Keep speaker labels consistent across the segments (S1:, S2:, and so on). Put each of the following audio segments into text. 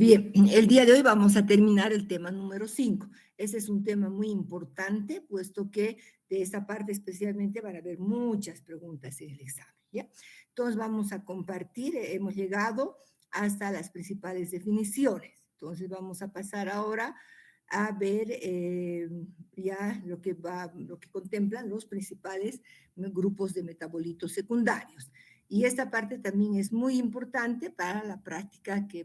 S1: Bien, el día de hoy vamos a terminar el tema número 5. Ese es un tema muy importante, puesto que de esta parte especialmente van a haber muchas preguntas en el examen, ¿ya? Entonces vamos a compartir, hemos llegado hasta las principales definiciones. Entonces vamos a pasar ahora a ver ya lo que contemplan los principales grupos de metabolitos secundarios. Y esta parte también es muy importante para la práctica que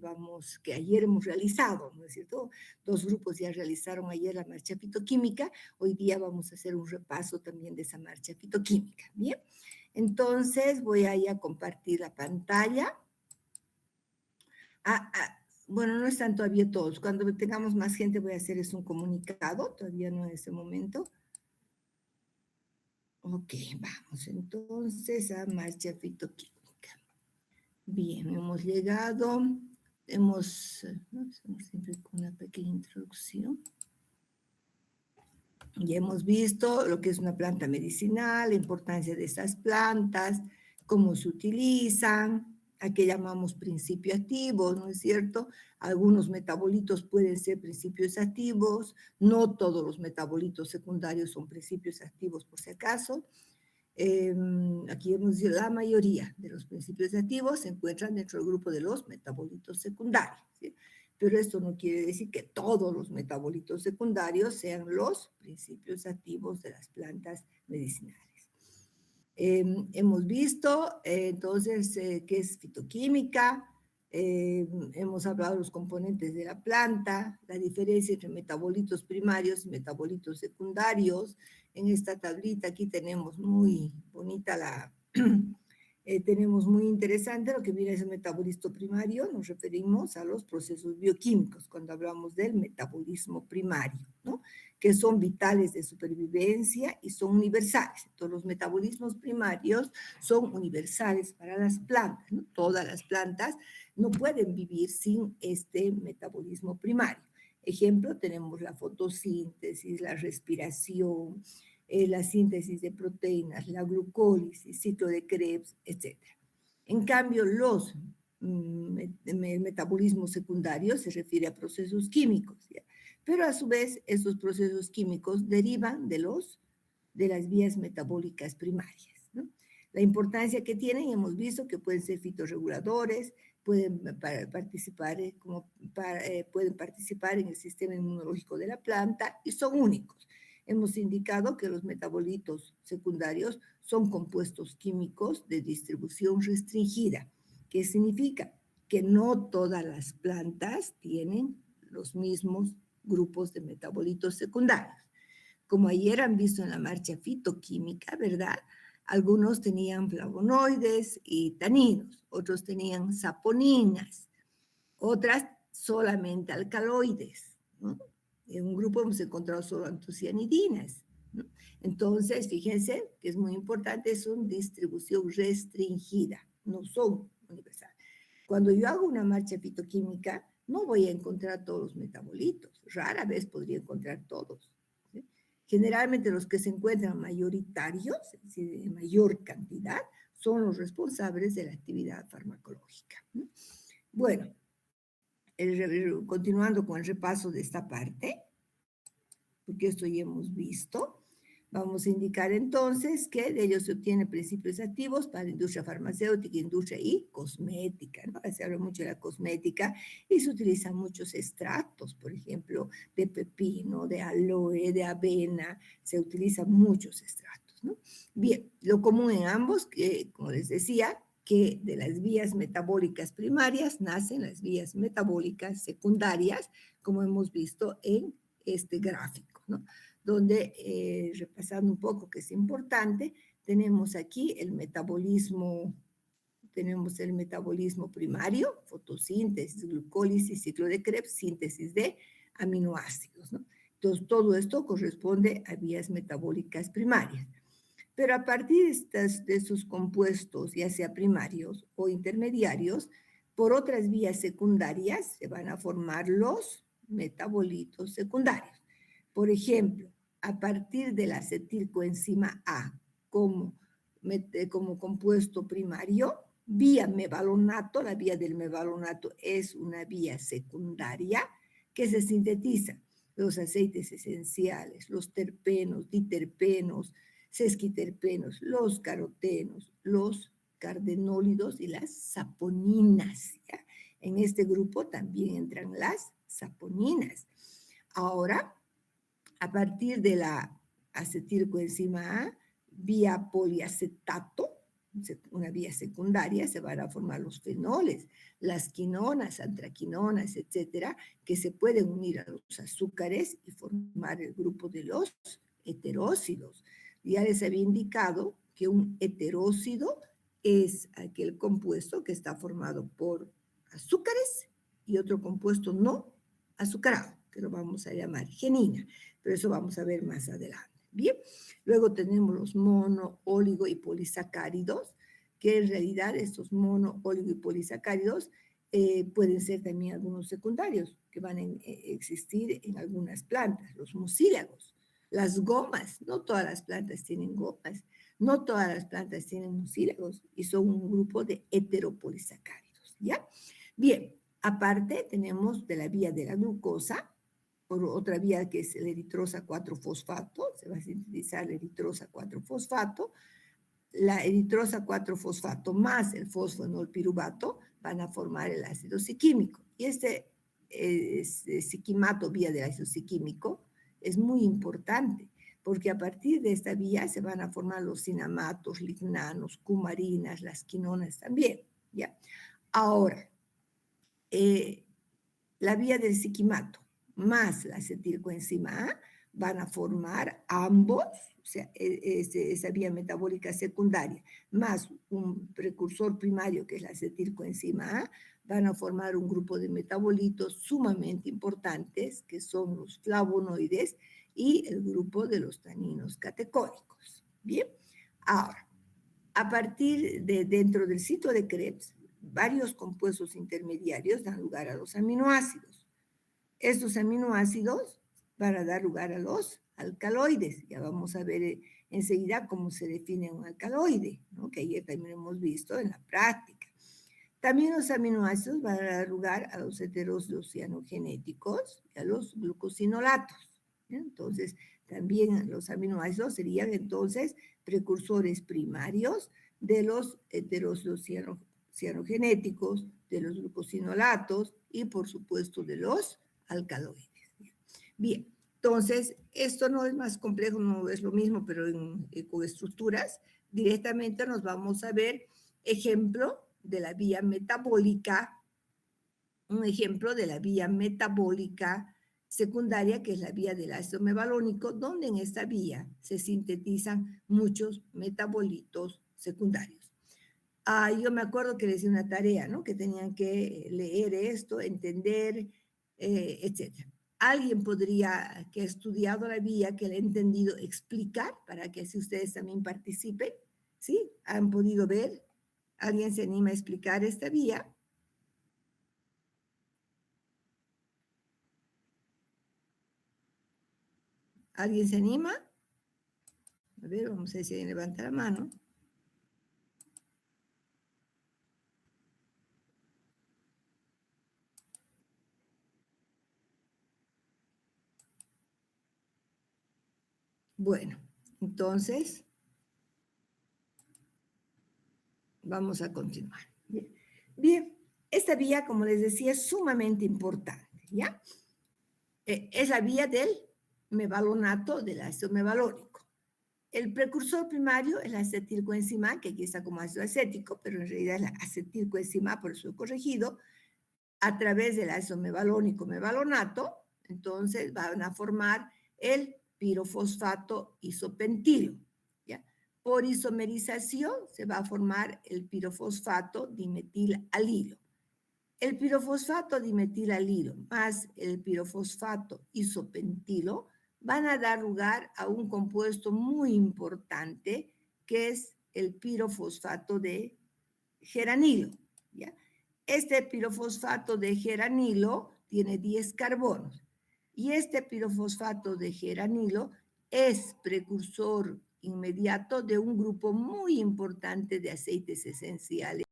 S1: ayer hemos realizado, ¿no es cierto? Dos grupos ya realizaron ayer la marcha fitoquímica, hoy día vamos a hacer un repaso también de esa marcha fitoquímica, ¿bien? Entonces voy a ir a compartir la pantalla. Bueno, no están todavía todos, cuando tengamos más gente voy a hacerles un comunicado, todavía no en ese momento. Ok, vamos entonces a marcha fitoquímica. Bien, hemos llegado, hemos siempre con una pequeña introducción. Ya hemos visto lo que es una planta medicinal, la importancia de estas plantas, cómo se utilizan, a qué llamamos principios activos, ¿no es cierto? Algunos metabolitos pueden ser principios activos, no todos los metabolitos secundarios son principios activos por si acaso. Aquí hemos dicho la mayoría de los principios activos se encuentran dentro del grupo de los metabolitos secundarios, ¿sí? Pero esto no quiere decir que todos los metabolitos secundarios sean los principios activos de las plantas medicinales. Hemos visto entonces qué es fitoquímica, hemos hablado de los componentes de la planta, la diferencia entre metabolitos primarios y metabolitos secundarios. En esta tablita aquí tenemos muy bonita tenemos muy interesante lo que viene a ser metabolismo primario. Nos referimos a los procesos bioquímicos cuando hablamos del metabolismo primario, ¿no? Que son vitales de supervivencia y son universales. Entonces, los metabolismos primarios son universales para las plantas, ¿no? Todas las plantas no pueden vivir sin este metabolismo primario. Ejemplo, tenemos la fotosíntesis, la respiración, la síntesis de proteínas, la glucólisis, ciclo de Krebs, etc. En cambio, los metabolismos secundarios se refiere a procesos químicos, ¿ya? Pero a su vez estos procesos químicos derivan de las vías metabólicas primarias, ¿no? La importancia que tienen, hemos visto que pueden ser fitorreguladores, pueden participar en el sistema inmunológico de la planta y son únicos. Hemos indicado que los metabolitos secundarios son compuestos químicos de distribución restringida. ¿Qué significa? Que no todas las plantas tienen los mismos grupos de metabolitos secundarios. Como ayer han visto en la marcha fitoquímica, ¿verdad? Algunos tenían flavonoides y taninos, otros tenían saponinas, otras solamente alcaloides, ¿no? En un grupo hemos encontrado solo antocianidinas, ¿no? Entonces, fíjense que es muy importante, son distribución restringida, no son universales. Cuando yo hago una marcha fitoquímica, no voy a encontrar todos los metabolitos, rara vez podría encontrar todos, ¿sí? Generalmente los que se encuentran mayoritarios, es decir, de mayor cantidad, son los responsables de la actividad farmacológica, ¿no? Bueno, continuando con el repaso de esta parte, porque esto ya hemos visto, vamos a indicar entonces que de ellos se obtienen principios activos para la industria farmacéutica, industria y cosmética, ¿no? Se habla mucho de la cosmética y se utilizan muchos extractos, por ejemplo, de pepino, de aloe, de avena, se utilizan muchos extractos, ¿no? Bien, lo común en ambos, que como les decía, que de las vías metabólicas primarias nacen las vías metabólicas secundarias, como hemos visto en este gráfico, ¿no? Donde, repasando un poco que es importante, tenemos aquí tenemos el metabolismo primario, fotosíntesis, glucólisis, ciclo de Krebs, síntesis de aminoácidos, ¿no? Entonces, todo esto corresponde a vías metabólicas primarias. Pero a partir de sus compuestos, ya sea primarios o intermediarios, por otras vías secundarias se van a formar los metabolitos secundarios. Por ejemplo, a partir de la acetilcoenzima A como compuesto primario, vía mevalonato. La vía del mevalonato es una vía secundaria que se sintetiza los aceites esenciales, los terpenos, diterpenos, sesquiterpenos, los carotenos, los cardenólidos y las saponinas. ¿Ya? En este grupo también entran las saponinas. Ahora, a partir de la acetilcoenzima A, vía poliacetato, una vía secundaria, se van a formar los fenoles, las quinonas, antraquinonas, etcétera, que se pueden unir a los azúcares y formar el grupo de los heterócidos. Ya les había indicado que un heterócido es aquel compuesto que está formado por azúcares y otro compuesto no azucarado, que lo vamos a llamar genina, pero eso vamos a ver más adelante. Bien, luego tenemos los mono, óligo y polisacáridos, que en realidad estos mono, óligo y polisacáridos pueden ser también algunos secundarios que van a existir en algunas plantas, los mucílagos, las gomas. No todas las plantas tienen gomas, no todas las plantas tienen mucílagos y son un grupo de heteropolisacáridos, ¿ya? Bien, aparte tenemos de la vía de la glucosa, por otra vía que es el eritrosa 4-fosfato, se va a sintetizar el eritrosa 4-fosfato, la eritrosa 4-fosfato más el fosfonolpiruvato van a formar el ácido siquímico. Y este siquimato vía del ácido siquímico es muy importante, porque a partir de esta vía se van a formar los cinamatos, lignanos, cumarinas, las quinonas también, ¿ya? Ahora, la vía del siquimato más la acetilcoenzima A van a formar ambos, o sea, esa vía metabólica secundaria, más un precursor primario que es la acetilcoenzima A, van a formar un grupo de metabolitos sumamente importantes, que son los flavonoides y el grupo de los taninos catecónicos. Bien, ahora, a partir de dentro del ciclo de Krebs, varios compuestos intermediarios dan lugar a los aminoácidos. Estos aminoácidos van a dar lugar a los alcaloides. Ya vamos a ver enseguida cómo se define un alcaloide, ¿no? Que ayer también hemos visto en la práctica. También los aminoácidos van a dar lugar a los heterócidos cianogenéticos y a los glucosinolatos. ¿Sí? Entonces, también los aminoácidos serían entonces precursores primarios de los heterócidos cianogenéticos, de los glucosinolatos y, por supuesto, de los alcaloides. Bien, entonces, esto no es más complejo, no es lo mismo, pero con estructuras, directamente nos vamos a ver ejemplo de la vía metabólica, un ejemplo de la vía metabólica secundaria, que es la vía del ácido mevalónico, donde en esta vía se sintetizan muchos metabolitos secundarios. Yo me acuerdo que les di una tarea, ¿no? Que tenían que leer esto, entender, etc. Alguien podría, que ha estudiado la vía, que la ha entendido, explicar para que así ustedes también participen, ¿sí? ¿Han podido ver? ¿Alguien se anima a explicar esta vía? ¿Alguien se anima? A ver, vamos a ver si alguien levanta la mano. Bueno, entonces vamos a continuar. Bien, bien, esta vía, como les decía, es sumamente importante, ¿ya? Es la vía del mevalonato, del ácido mevalónico. El precursor primario es la acetilcoenzima, que aquí está como ácido acético, pero en realidad es la acetilcoenzima, por eso he corregido, a través del ácido mevalónico, mevalonato, entonces van a formar el pirofosfato isopentilo, ¿ya? Por isomerización se va a formar el pirofosfato dimetilalilo. El pirofosfato dimetilalilo más el pirofosfato isopentilo van a dar lugar a un compuesto muy importante que es el pirofosfato de geranilo, ¿ya? Este pirofosfato de geranilo tiene 10 carbonos y este pirofosfato de geranilo es precursor inmediato de un grupo muy importante de aceites esenciales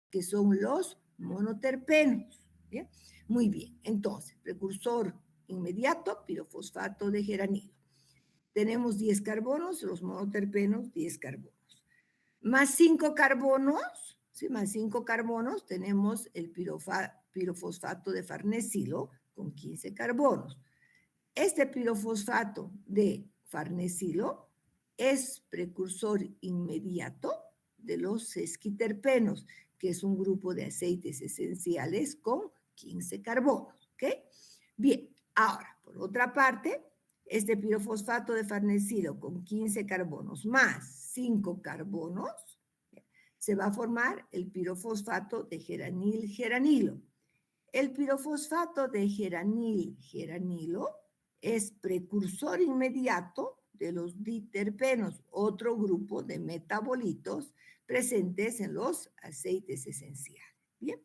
S1: que son los monoterpenos. ¿Bien? Muy bien, entonces, precursor inmediato, pirofosfato de geranilo. Tenemos 10 carbonos, los monoterpenos, 10 carbonos. Más 5 carbonos, ¿sí? Más 5 carbonos, tenemos el pirofosfato de farnesilo con 15 carbonos. Este pirofosfato de farnesilo es precursor inmediato de los sesquiterpenos, que es un grupo de aceites esenciales con 15 carbonos. ¿Ok? Bien, ahora, por otra parte, este pirofosfato de farnesilo con 15 carbonos más 5 carbonos, se va a formar el pirofosfato de geranil-geranilo. El pirofosfato de geranil-geranilo es precursor inmediato de los diterpenos, otro grupo de metabolitos presentes en los aceites esenciales. Bien,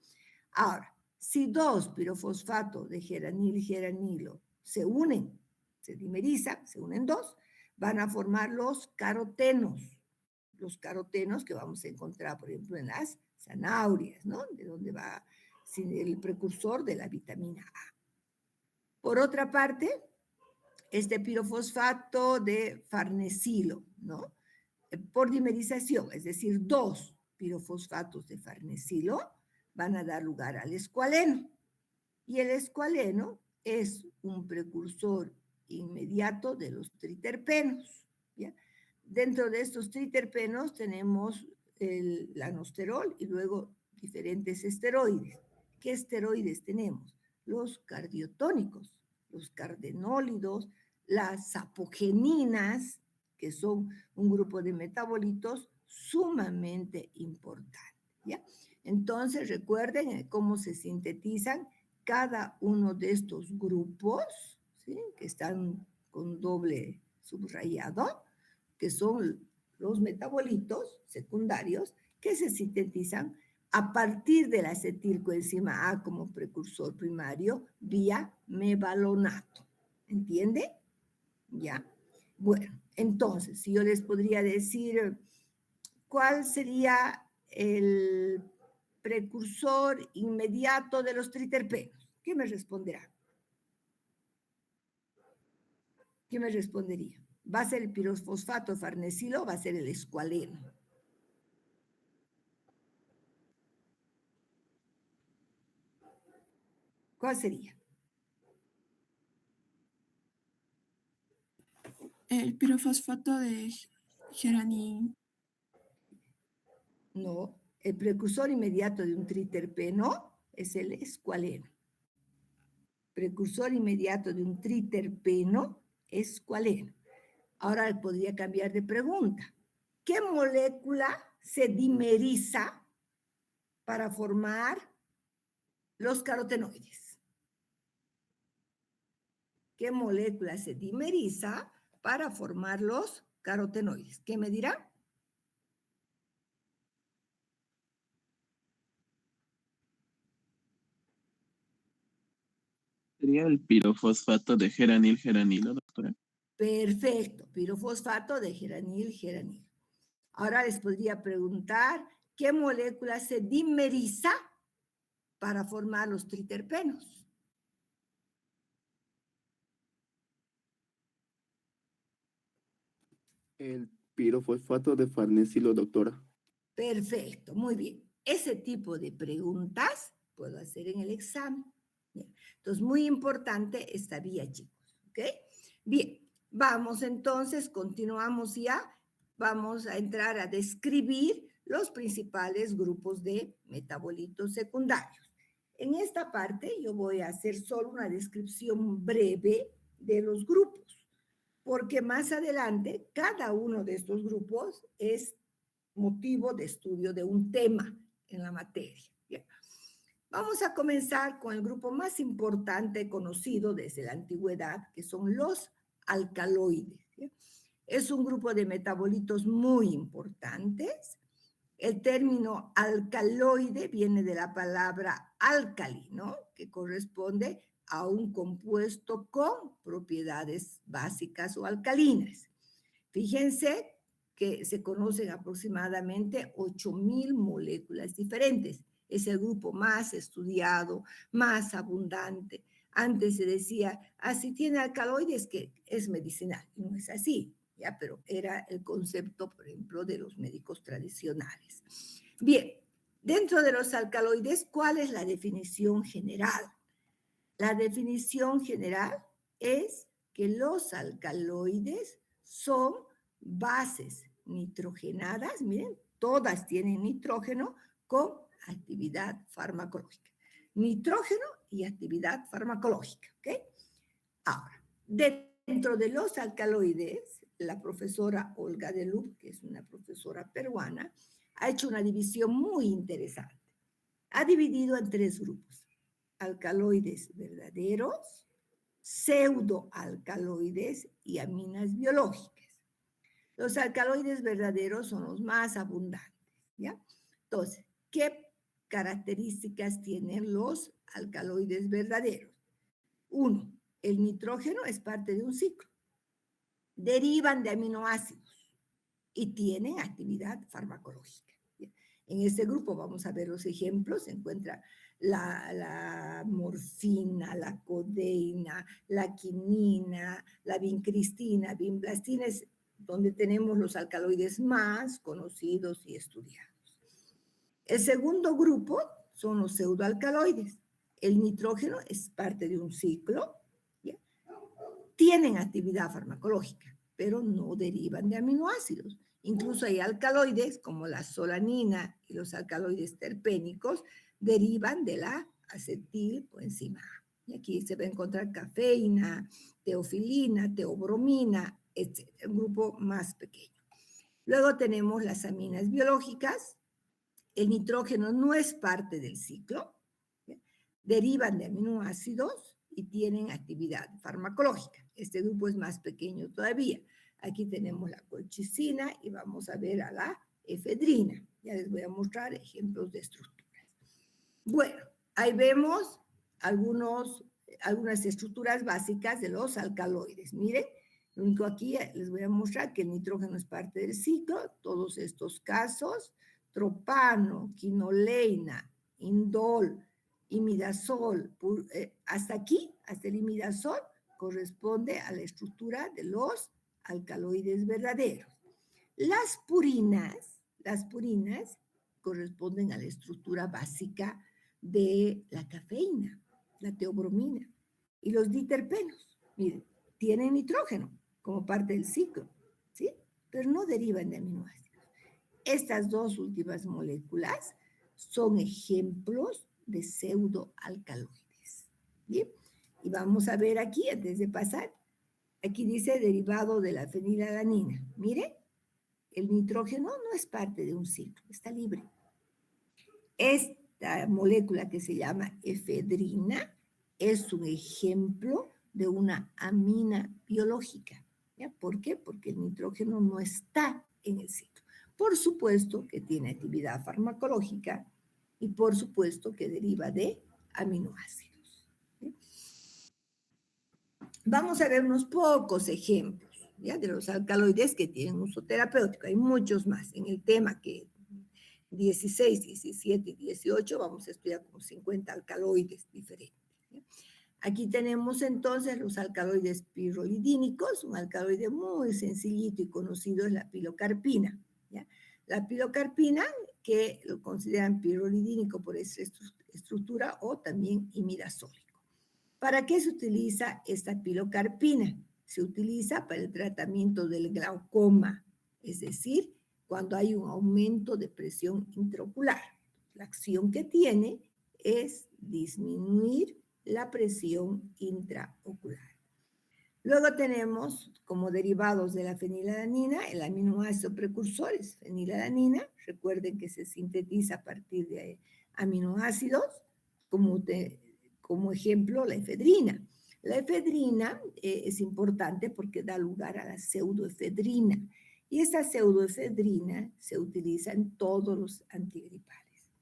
S1: ahora, si dos pirofosfatos de geranil-geranilo se unen, se dimerizan, se unen dos, van a formar los carotenos que vamos a encontrar, por ejemplo, en las zanahorias, ¿no? De donde va el precursor de la vitamina A. Por otra parte, este pirofosfato de farnesilo, ¿no? Por dimerización, es decir, dos pirofosfatos de farnesilo van a dar lugar al escualeno. Y el escualeno es un precursor inmediato de los triterpenos. ¿Ya? Dentro de estos triterpenos tenemos el lanosterol y luego diferentes esteroides. ¿Qué esteroides tenemos? Los cardiotónicos, los cardenólidos, las apogeninas, que son un grupo de metabolitos sumamente importante. ¿Ya? Entonces, recuerden cómo se sintetizan cada uno de estos grupos, ¿sí? Que están con doble subrayado, que son los metabolitos secundarios que se sintetizan a partir de la acetilcoenzima A como precursor primario vía mevalonato. ¿Entiende? ¿Ya? Bueno, entonces, si yo les podría decir cuál sería el precursor inmediato de los triterpenos, ¿qué me responderá? ¿Qué me respondería? ¿Va a ser el pirofosfato farnesilo o va a ser el escualeno? ¿Cuál sería?
S2: El pirofosfato de geranil.
S1: No, el precursor inmediato de un triterpeno es el escualeno. Precursor inmediato de un triterpeno es escualeno. Ahora podría cambiar de pregunta. ¿Qué molécula se dimeriza para formar los carotenoides? ¿Qué molécula se dimeriza para formar los carotenoides? ¿Qué me dirá?
S3: ¿Sería el pirofosfato de geranil-geranilo, doctora?
S1: Perfecto, pirofosfato de geranil-geranilo. Ahora les podría preguntar, ¿qué molécula se dimeriza para formar los triterpenos?
S4: El pirofosfato de farnesilo, doctora.
S1: Perfecto, muy bien. Ese tipo de preguntas puedo hacer en el examen. Bien. Entonces, muy importante esta vía, chicos. ¿Ok? Bien, vamos entonces, continuamos ya. Vamos a entrar a describir los principales grupos de metabolitos secundarios. En esta parte yo voy a hacer solo una descripción breve de los grupos, porque más adelante cada uno de estos grupos es motivo de estudio de un tema en la materia. Bien. Vamos a comenzar con el grupo más importante conocido desde la antigüedad, que son los alcaloides. ¿Bien? Es un grupo de metabolitos muy importantes. El término alcaloide viene de la palabra álcali, ¿no? Que corresponde a un compuesto con propiedades básicas o alcalinas. Fíjense que se conocen aproximadamente 8,000 moléculas diferentes. Es el grupo más estudiado, más abundante. Antes se decía, si tiene alcaloides, que es medicinal. No es así, ¿ya? Pero era el concepto, por ejemplo, de los médicos tradicionales. Bien, dentro de los alcaloides, ¿cuál es la definición general? La definición general es que los alcaloides son bases nitrogenadas, miren, todas tienen nitrógeno con actividad farmacológica. Nitrógeno y actividad farmacológica, ¿ok? Ahora, dentro de los alcaloides, la profesora Olga de Lup, que es una profesora peruana, ha hecho una división muy interesante. Ha dividido en 3 grupos: alcaloides verdaderos, pseudoalcaloides y aminas biológicas. Los alcaloides verdaderos son los más abundantes, ¿ya? Entonces, ¿qué características tienen los alcaloides verdaderos? 1, el nitrógeno es parte de un ciclo. Derivan de aminoácidos y tienen actividad farmacológica. En este grupo vamos a ver los ejemplos. Se encuentra la morfina, la codeína, la quinina, la vincristina, vimblastina, es donde tenemos los alcaloides más conocidos y estudiados. El segundo grupo son los pseudoalcaloides. El nitrógeno es parte de un ciclo, ¿ya? Tienen actividad farmacológica, pero no derivan de aminoácidos. Incluso hay alcaloides como la solanina y los alcaloides terpénicos derivan de la acetilcoenzima A. Y aquí se va a encontrar cafeína, teofilina, teobromina, etc. Un grupo más pequeño. Luego tenemos las aminas biológicas. El nitrógeno no es parte del ciclo, ¿sí? Derivan de aminoácidos y tienen actividad farmacológica. Este grupo es más pequeño todavía. Aquí tenemos la colchicina y vamos a ver a la efedrina. Ya les voy a mostrar ejemplos de estructuras. Bueno, ahí vemos algunas estructuras básicas de los alcaloides. Miren, lo único aquí les voy a mostrar que el nitrógeno es parte del ciclo. Todos estos casos, tropano, quinoleina, indol, imidazol, hasta aquí, hasta el imidazol, corresponde a la estructura de los alcaloides verdaderos. Las purinas corresponden a la estructura básica de la cafeína, la teobromina. Y los diterpenos, miren, tienen nitrógeno como parte del ciclo, ¿sí? Pero no derivan de aminoácidos. Estas 2 últimas moléculas son ejemplos de pseudoalcaloides, ¿sí? Y vamos a ver aquí, antes de pasar, aquí dice derivado de la fenilalanina. Mire, el nitrógeno no es parte de un ciclo, está libre. Esta molécula que se llama efedrina es un ejemplo de una amina biológica. ¿Ya? ¿Por qué? Porque el nitrógeno no está en el ciclo. Por supuesto que tiene actividad farmacológica y por supuesto que deriva de aminoácidos. ¿Sí? Vamos a ver unos pocos ejemplos, ¿ya? De los alcaloides que tienen uso terapéutico. Hay muchos más. En el tema que 16, 17 y 18 vamos a estudiar como 50 alcaloides diferentes. ¿Ya? Aquí tenemos entonces los alcaloides pirrolidínicos. Un alcaloide muy sencillito y conocido es la pilocarpina. ¿Ya? La pilocarpina, que lo consideran pirrolidínico por esta estructura, o también imidazólico. ¿Para qué se utiliza esta pilocarpina? Se utiliza para el tratamiento del glaucoma, es decir, cuando hay un aumento de presión intraocular. La acción que tiene es disminuir la presión intraocular. Luego tenemos como derivados de la fenilalanina el aminoácido precursor es fenilalanina. Recuerden que se sintetiza a partir de aminoácidos, como ejemplo la efedrina. La efedrina es importante porque da lugar a la pseudoefedrina. Y esta pseudoefedrina se utiliza en todos los antigripales.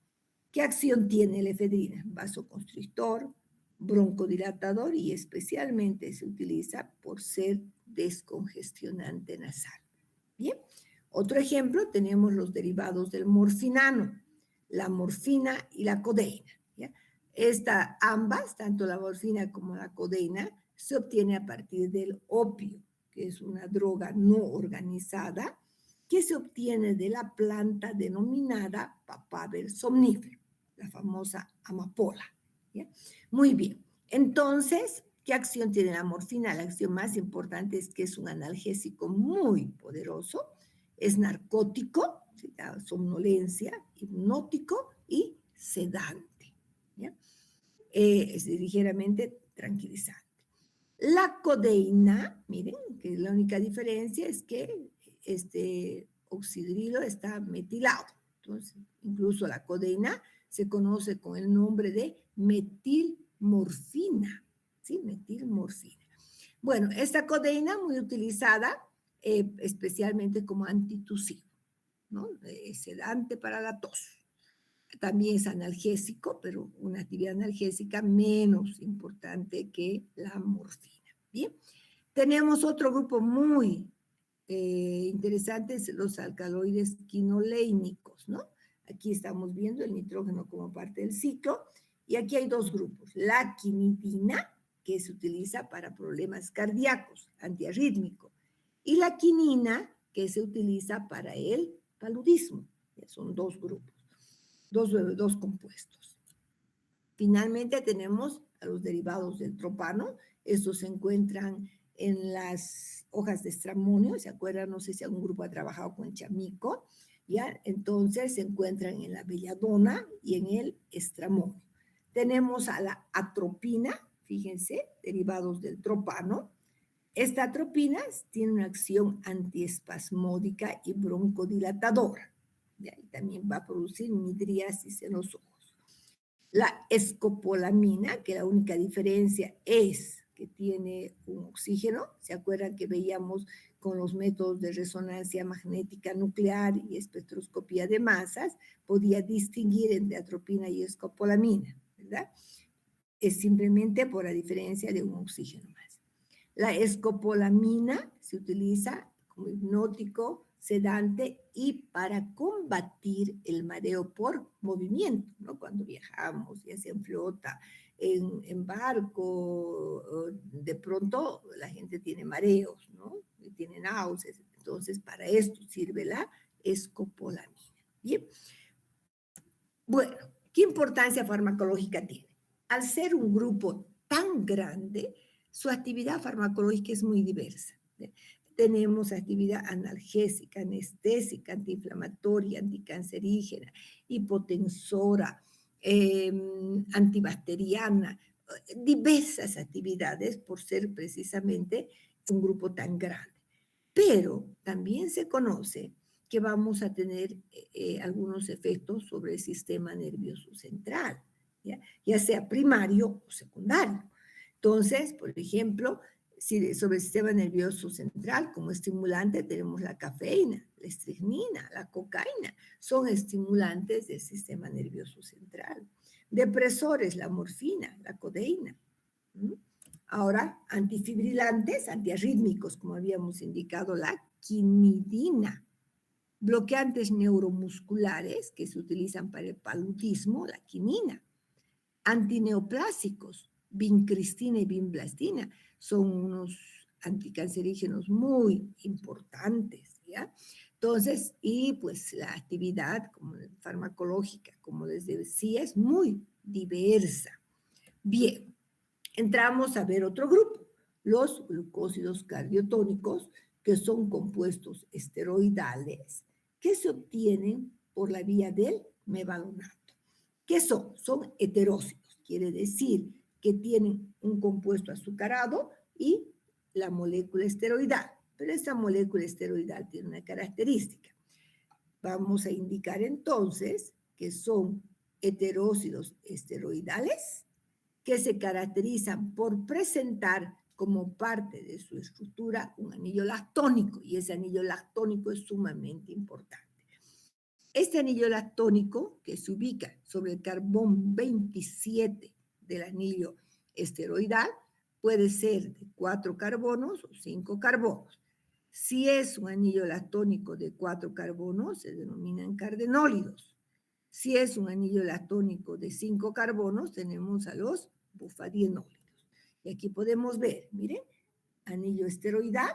S1: ¿Qué acción tiene la efedrina? Vasoconstrictor, broncodilatador y especialmente se utiliza por ser descongestionante nasal. Bien, otro ejemplo tenemos los derivados del morfinano. la morfina y la codeína. ¿Ya? Ambas, tanto la morfina como la codeína, se obtiene a partir del opio, que es una droga no organizada, que se obtiene de la planta denominada papaver somnífero, la famosa amapola. ¿Ya? Muy bien. Entonces, ¿qué acción tiene la morfina? La acción más importante es que es un analgésico muy poderoso, es narcótico, ¿sí? Da somnolencia, hipnótico y sedante. ¿Ya? Es ligeramente tranquilizante. La codeína, miren, que la única diferencia es que este oxidrilo está metilado. Entonces, incluso la codeína se conoce con el nombre de metilmorfina, ¿sí? Metilmorfina. Bueno, esta codeína muy utilizada especialmente como antitusivo, ¿no? Sedante para la tos. También es analgésico, pero una actividad analgésica menos importante que la morfina. Bien, tenemos otro grupo muy interesante, los alcaloides quinolénicos, ¿no? Aquí estamos viendo el nitrógeno como parte del ciclo, y aquí hay dos grupos, la quinidina, que se utiliza para problemas cardíacos, antiarrítmico, y la quinina, que se utiliza para el paludismo. Son dos grupos, dos compuestos. Finalmente tenemos a los derivados del tropano. Estos se encuentran en las hojas de estramonio. ¿Se acuerdan? No sé si algún grupo ha trabajado con el chamico. ¿Ya? Entonces se encuentran en la belladona y en el estramonio. Tenemos a la atropina, fíjense, derivados del tropano. Esta atropina tiene una acción antiespasmódica y broncodilatadora. ¿Ya? Y también va a producir midriasis en los ojos. La escopolamina, que la única diferencia es que tiene un oxígeno. ¿Se acuerdan que veíamos con los métodos de resonancia magnética nuclear y espectroscopía de masas? Podía distinguir entre atropina y escopolamina, ¿verdad? Es simplemente por la diferencia de un oxígeno más. La escopolamina se utiliza como hipnótico, sedante y para combatir el mareo por movimiento, ¿no? Cuando viajamos, ya sea en flota, en barco, de pronto la gente tiene mareos, ¿no? Y tiene náuseas. Entonces, para esto sirve la escopolamina. Bien. Bueno, ¿qué importancia farmacológica tiene? Al ser un grupo tan grande, su actividad farmacológica es muy diversa. Tenemos actividad analgésica, anestésica, antiinflamatoria, anticancerígena, hipotensora, antibacteriana, diversas actividades por ser precisamente un grupo tan grande. Pero también se conoce que vamos a tener algunos efectos sobre el sistema nervioso central, ya sea primario o secundario. Entonces, por ejemplo, sobre el sistema nervioso central, como estimulante tenemos la cafeína, la estricnina, la cocaína, son estimulantes del sistema nervioso central. Depresores, la morfina, la codeína. Ahora, antifibrilantes, antiarrítmicos, como habíamos indicado, la quinidina. Bloqueantes neuromusculares que se utilizan para el paludismo, la quinina. Antineoplásicos, vincristina y vinblastina, son unos anticancerígenos muy importantes, ¿ya? Entonces, y pues la actividad como farmacológica, como les decía, es muy diversa. Bien, entramos a ver otro grupo, los glucósidos cardiotónicos, que son compuestos esteroidales que se obtienen por la vía del mevalonato. ¿Qué son? Son heterócidos, quiere decir que tienen un compuesto azucarado y la molécula esteroidal. Pero esta molécula esteroidal tiene una característica. Vamos a indicar entonces que son heterócidos esteroidales que se caracterizan por presentar como parte de su estructura un anillo lactónico, y ese anillo lactónico es sumamente importante. Este anillo lactónico, que se ubica sobre el carbón 27 del anillo esteroidal, puede ser de 4 carbonos o 5 carbonos. Si es un anillo lactónico de 4 carbonos, se denominan cardenólidos. Si es un anillo latónico de 5 carbonos, tenemos a los bufadienólidos. Y aquí podemos ver, miren, anillo esteroidal.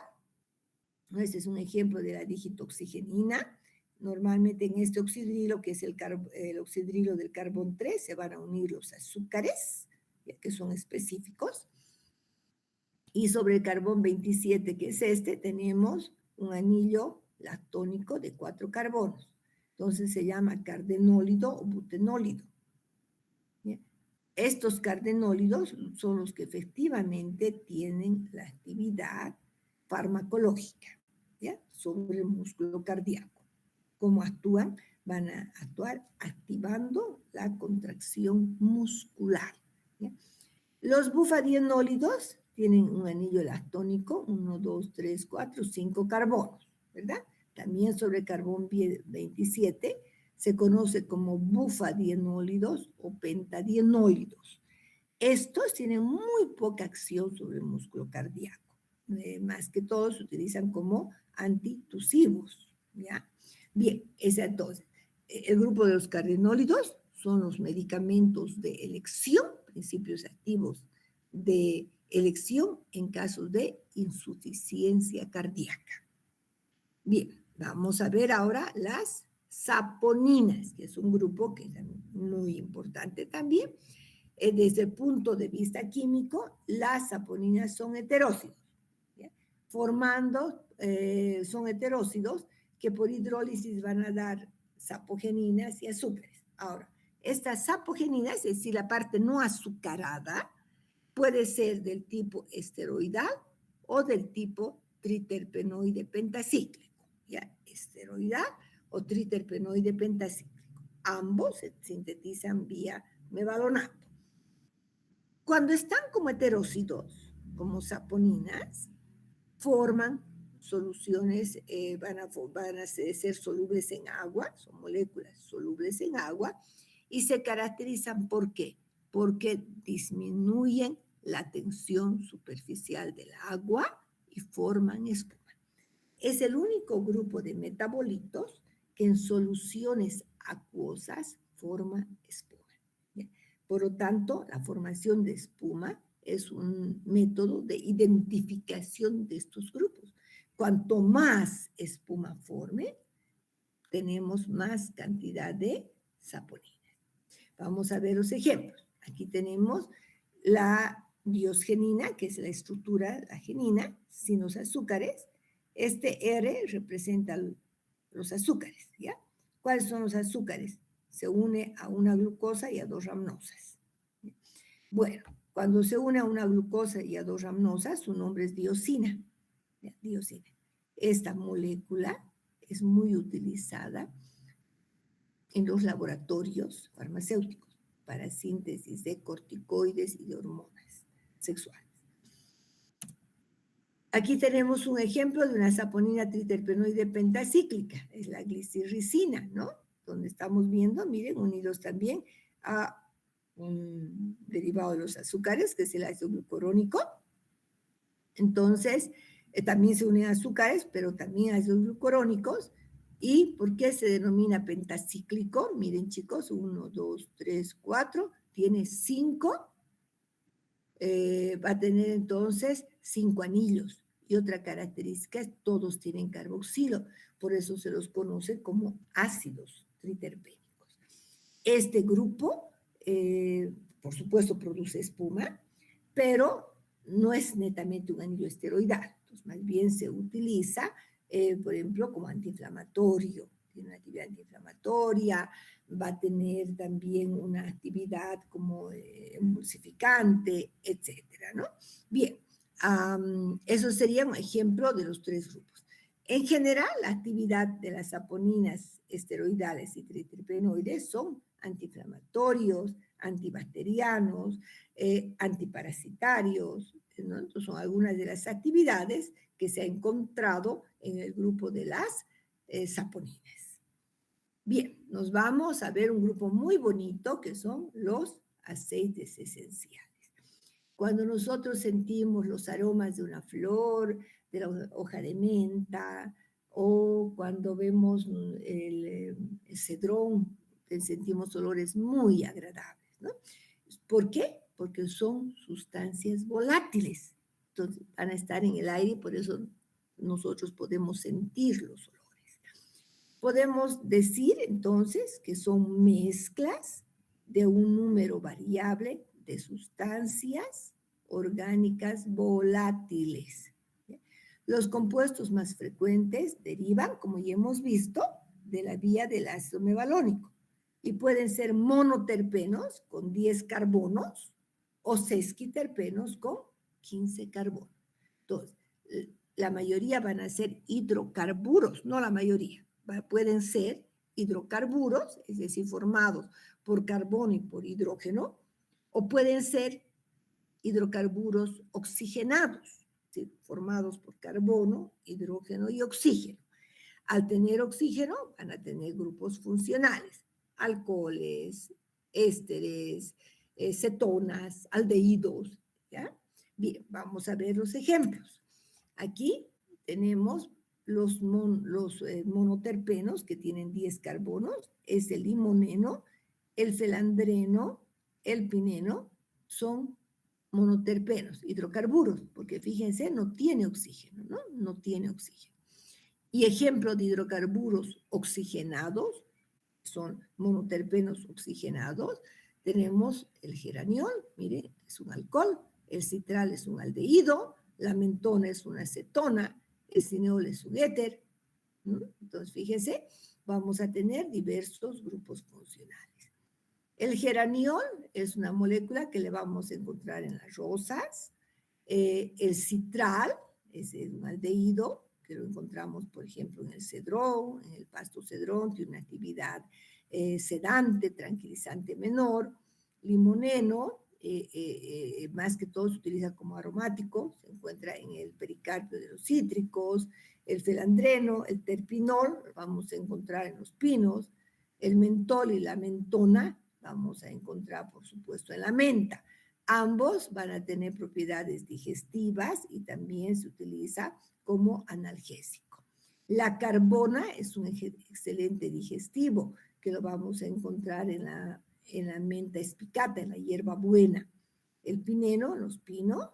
S1: Este es un ejemplo de la digitoxigenina. Normalmente en este oxidrilo, que es el oxidrilo del carbón 3, se van a unir los azúcares, ya que son específicos. Y sobre el carbón 27, que es este, tenemos un anillo latónico de 4 carbonos. Entonces se llama cardenólido o butenólido. ¿Bien? Estos cardenólidos son los que efectivamente tienen la actividad farmacológica, ¿ya? Sobre el músculo cardíaco. ¿Cómo actúan? Van a actuar activando la contracción muscular, ¿ya? Los bufadienólidos tienen un anillo latónico, 1, 2, 3, 4, 5 carbonos, ¿verdad? También sobre el carbón 27 se conoce como bufadienólidos o pentadienólidos. Estos tienen muy poca acción sobre el músculo cardíaco. Más que todo se utilizan como antitusivos, ¿ya? Bien, ese entonces. El grupo de los cardenólidos son los medicamentos de elección, principios activos de elección en casos de insuficiencia cardíaca. Bien, vamos a ver ahora las saponinas, que es un grupo que es muy importante también. Desde el punto de vista químico, las saponinas son heterócidos, ¿ya? Son heterócidos que por hidrólisis van a dar sapogeninas y azúcares. Ahora, estas sapogeninas, es decir, la parte no azucarada, puede ser del tipo esteroidal o del tipo triterpenoide pentacíclico, ¿ya? Esteroidal o triterpenoide pentacíclico. Ambos se sintetizan vía mevalonato. Cuando están como heterócidos, como saponinas, forman soluciones, van a ser solubles en agua, son moléculas solubles en agua, y se caracterizan ¿por qué? Porque disminuyen la tensión superficial del agua y forman espuma. Es el único grupo de metabolitos que en soluciones acuosas forma espuma. ¿Bien? Por lo tanto, la formación de espuma es un método de identificación de estos grupos. Cuanto más espuma forme, tenemos más cantidad de saponinas. Vamos a ver los ejemplos. Aquí tenemos la diosgenina, que es la estructura, la genina, sin los azúcares. Este R representa los azúcares, ¿ya? ¿Cuáles son los azúcares? Se une a una glucosa y a 2 ramnosas. Bueno, cuando se une a una glucosa y a 2 ramnosas, su nombre es diosina. ¿Ya? Diosina. Esta molécula es muy utilizada en los laboratorios farmacéuticos para síntesis de corticoides y de hormonas sexuales. Aquí tenemos un ejemplo de una saponina triterpenoide pentacíclica, es la glicirricina, ¿no? Donde estamos viendo, miren, unidos también a un derivado de los azúcares, que es el ácido glucurónico. Entonces, también se unen azúcares, pero también ácidos glucurónicos. ¿Y por qué se denomina pentacíclico? Miren, chicos, 1, 2, 3, 4, tiene 5. Va a tener entonces 5 anillos. Y otra característica es todos tienen carboxilo, por eso se los conoce como ácidos triterpénicos. Este grupo, por supuesto, produce espuma, pero no es netamente un anillo esteroidal. Entonces, más bien se utiliza, por ejemplo, como antiinflamatorio. Tiene una actividad antiinflamatoria, va a tener también una actividad como emulsificante, etcétera, ¿no? Bien, eso sería un ejemplo de los 3 grupos. En general, la actividad de las saponinas esteroidales y triterpenoides son antiinflamatorios, antibacterianos, antiparasitarios, ¿no? Entonces, son algunas de las actividades que se ha encontrado en el grupo de las saponinas. Bien, nos vamos a ver un grupo muy bonito que son los aceites esenciales. Cuando nosotros sentimos los aromas de una flor, de la hoja de menta, o cuando vemos el cedrón sentimos olores muy agradables, ¿no? ¿Por qué? Porque son sustancias volátiles. Entonces van a estar en el aire y por eso nosotros podemos sentir los olores. Podemos decir entonces que son mezclas de un número variable de sustancias orgánicas volátiles. Los compuestos más frecuentes derivan, como ya hemos visto, de la vía del ácido mevalónico y pueden ser monoterpenos con 10 carbonos o sesquiterpenos con 15 carbonos. Entonces, la mayoría van a ser hidrocarburos, no la mayoría, pueden ser hidrocarburos, es decir, formados por carbono y por hidrógeno, o pueden ser hidrocarburos oxigenados, ¿sí? Formados por carbono, hidrógeno y oxígeno. Al tener oxígeno van a tener grupos funcionales, alcoholes, ésteres, cetonas, aldehídos, ¿ya? Bien, vamos a ver los ejemplos. Aquí tenemos los monoterpenos que tienen 10 carbonos, es el limoneno, el felandreno, el pineno, son monoterpenos, hidrocarburos, porque fíjense, no tiene oxígeno, ¿no? No tiene oxígeno. Y ejemplo de hidrocarburos oxigenados, son monoterpenos oxigenados, tenemos el geraniol, mire, es un alcohol, el citral es un aldehído, la mentona es una acetona, el cineol es un éter. Entonces, fíjense, vamos a tener diversos grupos funcionales. El geraniol es una molécula que le vamos a encontrar en las rosas. El citral es un aldehído que lo encontramos, por ejemplo, en el cedrón, en el pasto cedrón, tiene una actividad sedante, tranquilizante menor. Limoneno, más que todo se utiliza como aromático, se encuentra en el pericarpio de los cítricos. El felandreno, el terpinol, lo vamos a encontrar en los pinos. El mentol y la mentona vamos a encontrar, por supuesto, en la menta. Ambos van a tener propiedades digestivas y también se utiliza como analgésico. La carbona es un excelente digestivo que lo vamos a encontrar en la menta espicata, en la hierbabuena. El pineno, los pinenos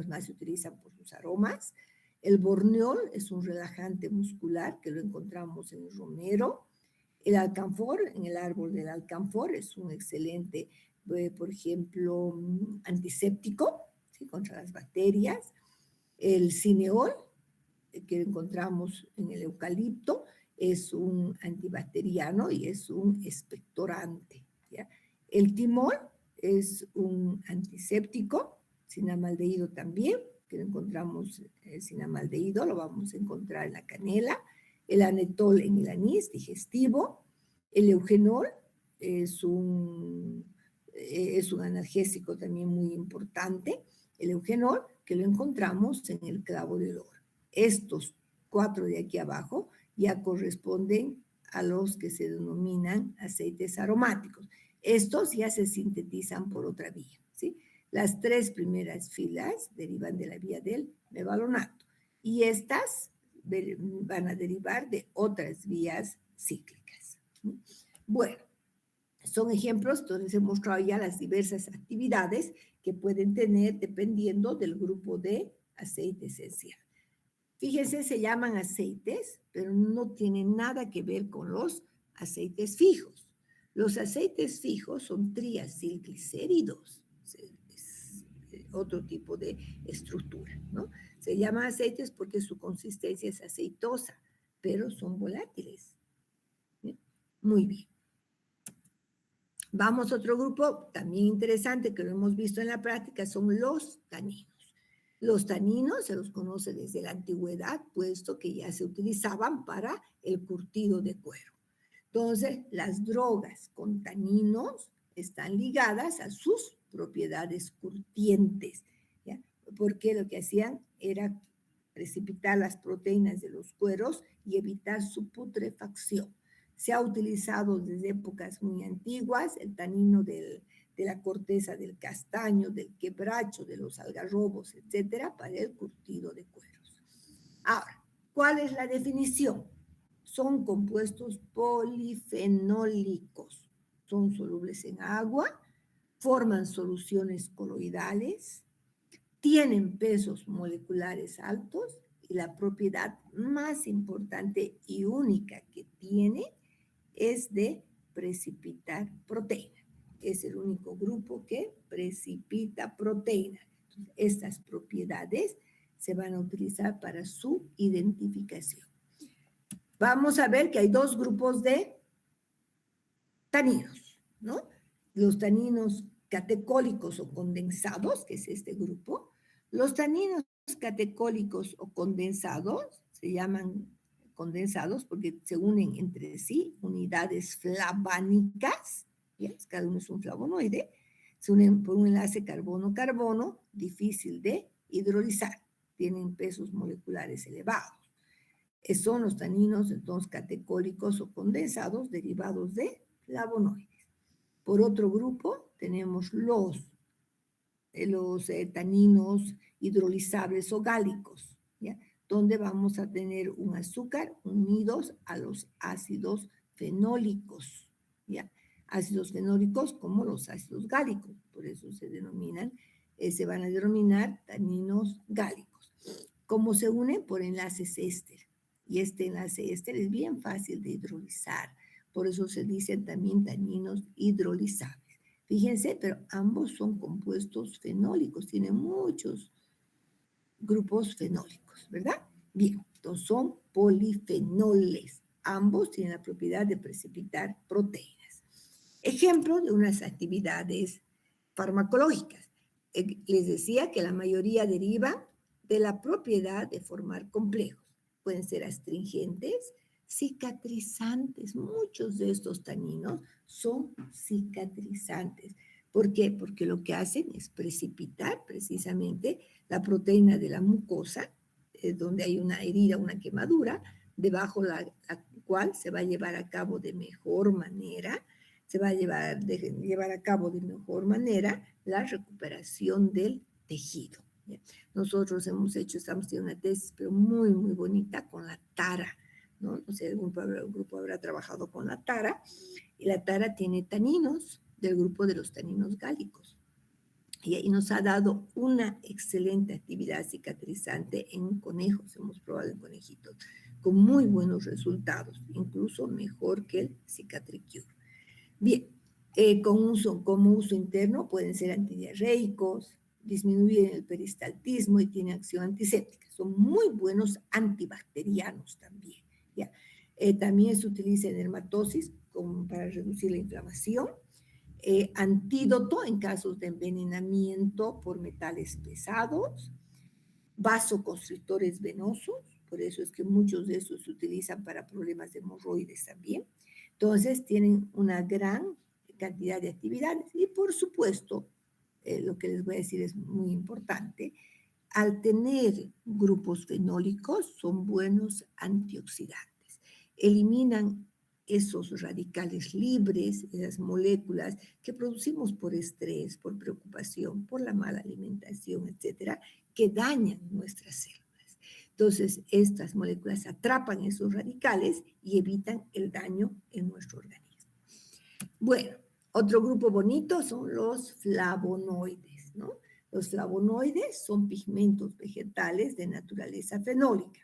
S1: más se utilizan por sus aromas. El borneol es un relajante muscular que lo encontramos en el romero. El alcanfor, en el árbol del alcanfor, es un excelente, por ejemplo, antiséptico, ¿sí? Contra las bacterias. El cineol, que encontramos en el eucalipto, es un antibacteriano y es un expectorante, ¿ya? El timol es un antiséptico, cinamaldehído también, que lo encontramos, cinamaldehído lo vamos a encontrar en la canela. El anetol en el anís digestivo. El eugenol es un analgésico también muy importante. El eugenol, que lo encontramos en el clavo de olor. Estos 4 de aquí abajo ya corresponden a los que se denominan aceites aromáticos. Estos ya se sintetizan por otra vía, ¿sí? Las 3 primeras filas derivan de la vía del mevalonato y estas van a derivar de otras vías cíclicas. Bueno, son ejemplos, entonces he mostrado ya las diversas actividades que pueden tener dependiendo del grupo de aceite esencial. Fíjense, se llaman aceites, pero no tienen nada que ver con los aceites fijos. Los aceites fijos son triacilglicéridos, es otro tipo de estructura, ¿no? Se llaman aceites porque su consistencia es aceitosa, pero son volátiles. ¿Bien? Muy bien. Vamos a otro grupo también interesante que lo hemos visto en la práctica, son los taninos. Los taninos se los conoce desde la antigüedad, puesto que ya se utilizaban para el curtido de cuero. Entonces, las drogas con taninos están ligadas a sus propiedades curtientes, ¿ya? Porque lo que hacían era precipitar las proteínas de los cueros y evitar su putrefacción. Se ha utilizado desde épocas muy antiguas el tanino de la corteza del castaño, del quebracho, de los algarrobos, etcétera, para el curtido de cueros. Ahora, ¿cuál es la definición? son compuestos polifenólicos. Son solubles en agua, forman soluciones coloidales, tienen pesos moleculares altos y la propiedad más importante y única que tiene es de precipitar proteína. Es el único grupo que precipita proteína. Entonces, estas propiedades se van a utilizar para su identificación. Vamos a ver que hay dos grupos de taninos, ¿no? Los taninos catecólicos o condensados, que es este grupo. Los taninos catecólicos o condensados se llaman condensados porque se unen entre sí unidades flavánicas, ¿ya? Cada uno es un flavonoide, se unen por un enlace carbono-carbono difícil de hidrolizar, tienen pesos moleculares elevados. Son los taninos entonces catecólicos o condensados derivados de flavonoides. Por otro grupo tenemos los taninos hidrolizables o gálicos, ¿ya? Donde vamos a tener un azúcar unidos a los ácidos fenólicos, ¿ya? Ácidos fenólicos como los ácidos gálicos, por eso se van a denominar taninos gálicos. ¿Cómo se unen? Por enlaces éster. Y este enlace éster es bien fácil de hidrolizar, por eso se dicen también taninos hidrolizables. Fíjense, pero ambos son compuestos fenólicos, tienen muchos grupos fenólicos, ¿verdad? Bien, entonces son polifenoles. Ambos tienen la propiedad de precipitar proteínas. Ejemplo de unas actividades farmacológicas. Les decía que la mayoría derivan de la propiedad de formar complejos. Pueden ser astringentes, cicatrizantes. Muchos de estos taninos son cicatrizantes. ¿Por qué? Porque lo que hacen es precipitar precisamente la proteína de la mucosa, donde hay una herida, una quemadura, debajo la cual se va a llevar a cabo de mejor manera, llevar a cabo de mejor manera la recuperación del tejido. ¿Ya? Nosotros estamos haciendo una tesis, pero muy, muy bonita con la tara, ¿no? No sé, algún grupo habrá trabajado con la tara, y la tara tiene taninos del grupo de los taninos gálicos. Y nos ha dado una excelente actividad cicatrizante en conejos, hemos probado en conejitos, con muy buenos resultados, incluso mejor que el Cicatricure. Bien, como uso interno pueden ser antidiarreicos, disminuyen el peristaltismo y tienen acción antiséptica. Son muy buenos antibacterianos también, ¿ya? También se utiliza en dermatosis para reducir la inflamación. Antídoto en casos de envenenamiento por metales pesados, vasoconstrictores venosos, por eso es que muchos de estos se utilizan para problemas de hemorroides también. Entonces, tienen una gran cantidad de actividades y, por supuesto, lo que les voy a decir es muy importante, al tener grupos fenólicos son buenos antioxidantes, eliminan esos radicales libres, esas moléculas que producimos por estrés, por preocupación, por la mala alimentación, etcétera, que dañan nuestras células. Entonces, estas moléculas atrapan esos radicales y evitan el daño en nuestro organismo. Bueno, otro grupo bonito son los flavonoides, ¿no? Los flavonoides son pigmentos vegetales de naturaleza fenólica.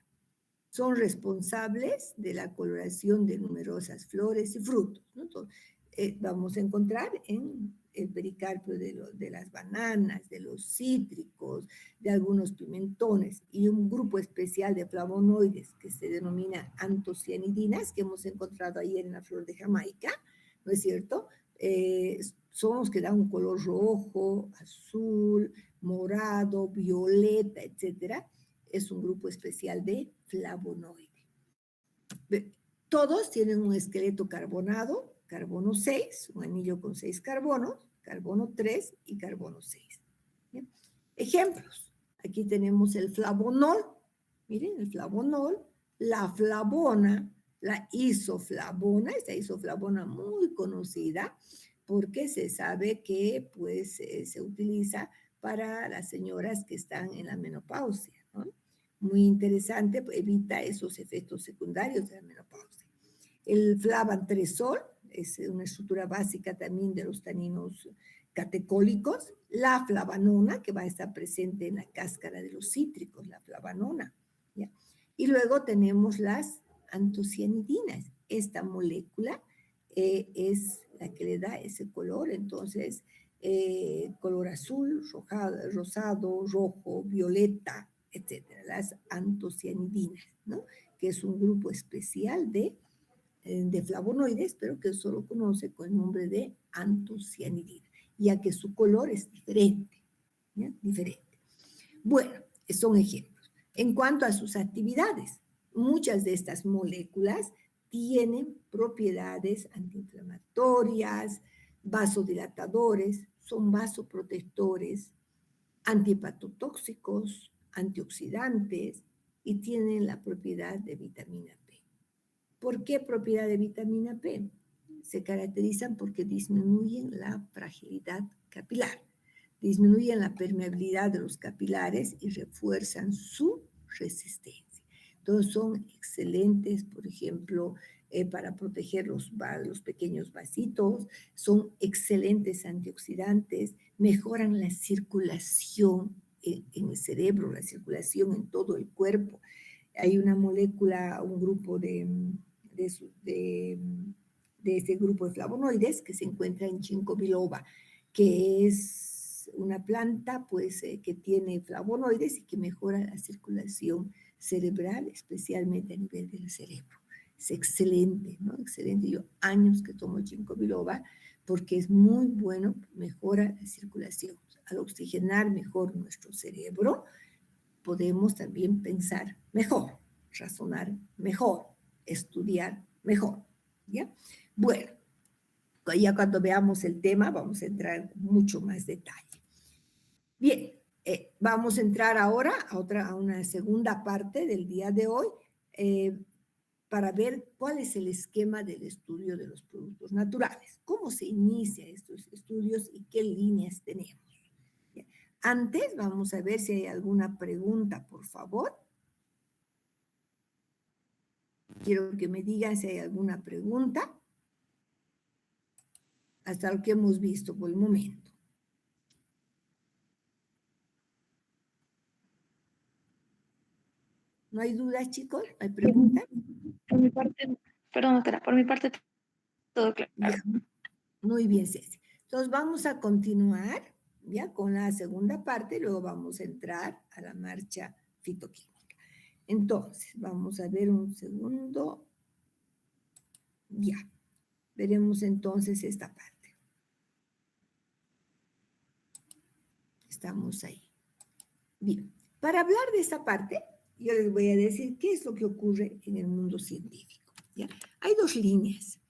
S1: Son responsables de la coloración de numerosas flores y frutos, ¿no? Entonces, vamos a encontrar en el pericarpio de las bananas, de los cítricos, de algunos pimentones y un grupo especial de flavonoides que se denomina antocianidinas, que hemos encontrado ayer en la flor de Jamaica, ¿no es cierto? Son los que dan un color rojo, azul, morado, violeta, etcétera. Es un grupo especial de flavonoide. Todos tienen un esqueleto carbonado, carbono 6, un anillo con 6 carbonos, carbono 3 y carbono 6. ¿Bien? Ejemplos. Aquí tenemos el flavonol. Miren, el flavonol, la flavona, la isoflavona, esta isoflavona muy conocida porque se sabe que pues, se utiliza para las señoras que están en la menopausia, ¿no? Muy interesante, evita esos efectos secundarios de la menopausia. El flavantresol es una estructura básica también de los taninos catecólicos. La flavanona, que va a estar presente en la cáscara de los cítricos, la flavanona. ¿Ya? Y luego tenemos las antocianidinas. Esta molécula es la que le da ese color, entonces color azul, rosado, rojo, violeta, etcétera, las antocianidinas, ¿no? Que es un grupo especial de flavonoides, pero que solo conoce con el nombre de antocianidina, ya que su color es diferente, ¿ya? Diferente. Bueno, son ejemplos. En cuanto a sus actividades, muchas de estas moléculas tienen propiedades antiinflamatorias, vasodilatadores, son vasoprotectores, antihepatotóxicos, antioxidantes y tienen la propiedad de vitamina P. ¿Por qué propiedad de vitamina P? Se caracterizan porque disminuyen la fragilidad capilar, disminuyen la permeabilidad de los capilares y refuerzan su resistencia. Entonces son excelentes, por ejemplo, para proteger los pequeños vasitos, son excelentes antioxidantes, mejoran la circulación en el cerebro, la circulación en todo el cuerpo. Hay una molécula, un grupo de este grupo de flavonoides que se encuentra en ginkgo biloba, que es una planta pues que tiene flavonoides y que mejora la circulación cerebral, especialmente a nivel del cerebro. Es excelente, ¿no? Excelente. Yo años que tomo ginkgo biloba porque es muy bueno, mejora la circulación. Al oxigenar mejor nuestro cerebro, podemos también pensar mejor, razonar mejor, estudiar mejor, ¿ya? Bueno, ya cuando veamos el tema vamos a entrar en mucho más detalle. Bien, vamos a entrar ahora a una segunda parte del día de hoy para ver cuál es el esquema del estudio de los productos naturales, cómo se inicia estos estudios y qué líneas tenemos. ¿Ya? Antes vamos a ver si hay alguna pregunta, por favor. Quiero que me digan si hay alguna pregunta hasta lo que hemos visto por el momento. ¿No hay dudas, chicos? ¿No hay preguntas?
S5: Por mi parte, perdón, doctora, por mi parte todo claro.
S1: Ya. Muy bien, Ceci. Entonces vamos a continuar ya con la segunda parte, luego vamos a entrar a la marcha fitoquímica. Entonces, vamos a ver un segundo. Ya, veremos entonces esta parte. Estamos ahí. Bien, para hablar de esta parte, yo les voy a decir qué es lo que ocurre en el mundo científico. ¿Ya? Hay dos líneas.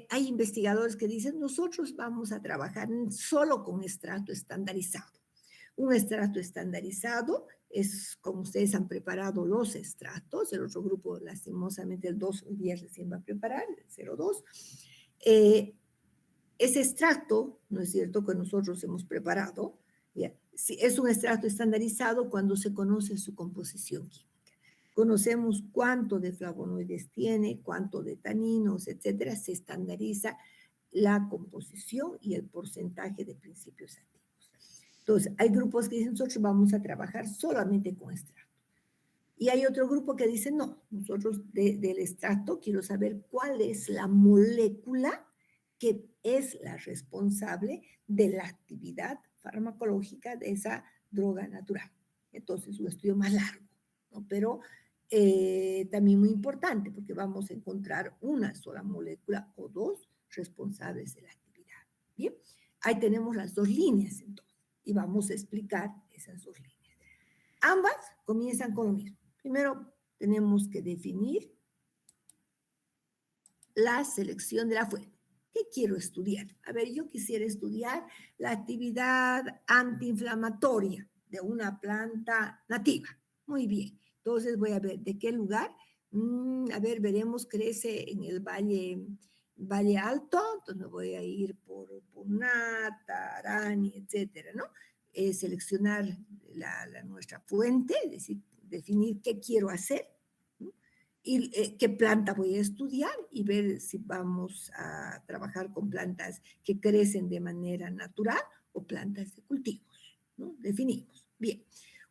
S1: Hay investigadores que dicen, nosotros vamos a trabajar solo con estrato estandarizado. Un estrato estandarizado es como ustedes han preparado los estratos, el otro grupo lastimosamente el 2 hoy día recién va a preparar, el 02. Ese estrato, ¿no es cierto?, que nosotros hemos preparado, ¿ya? Es un estrato estandarizado cuando se conoce su composición química. Conocemos cuánto de flavonoides tiene, cuánto de taninos, etcétera. Se estandariza la composición y el porcentaje de principios activos. Entonces, hay grupos que dicen, nosotros vamos a trabajar solamente con estrato. Y hay otro grupo que dice, no, nosotros del estrato quiero saber cuál es la molécula que es la responsable de la actividad farmacológica de esa droga natural. Entonces, un estudio más largo, ¿no? Pero también muy importante porque vamos a encontrar una sola molécula o dos responsables de la actividad. Bien, ahí tenemos las dos líneas entonces y vamos a explicar esas dos líneas. Ambas comienzan con lo mismo. Primero tenemos que definir la selección de la fuente. ¿Qué quiero estudiar? A ver, yo quisiera estudiar la actividad antiinflamatoria de una planta nativa. Muy bien. Entonces voy a ver de qué lugar. A ver, veremos, crece en el Valle Alto. Entonces me voy a ir por Nata, Arani, etcétera, ¿no? Seleccionar nuestra fuente, es decir, definir qué quiero hacer, ¿no? y qué planta voy a estudiar y ver si vamos a trabajar con plantas que crecen de manera natural o plantas de cultivos, ¿no? Definimos. Bien,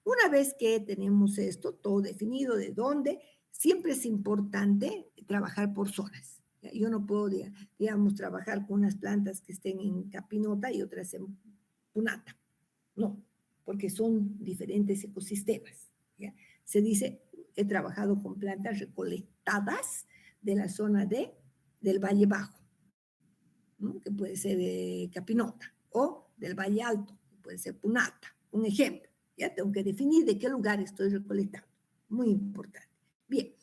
S1: una vez que tenemos esto todo definido, de dónde, siempre es importante trabajar por zonas. ¿Ya? Yo no puedo, digamos, trabajar con unas plantas que estén en Capinota y otras en Punata. No, porque son diferentes ecosistemas. ¿Ya? Se dice, he trabajado con plantas recolectadas de la zona del Valle Bajo, ¿no? Que puede ser de Capinota, o del Valle Alto, que puede ser Punata. Un ejemplo, ya tengo que definir de qué lugar estoy recolectando. Muy importante. Bien,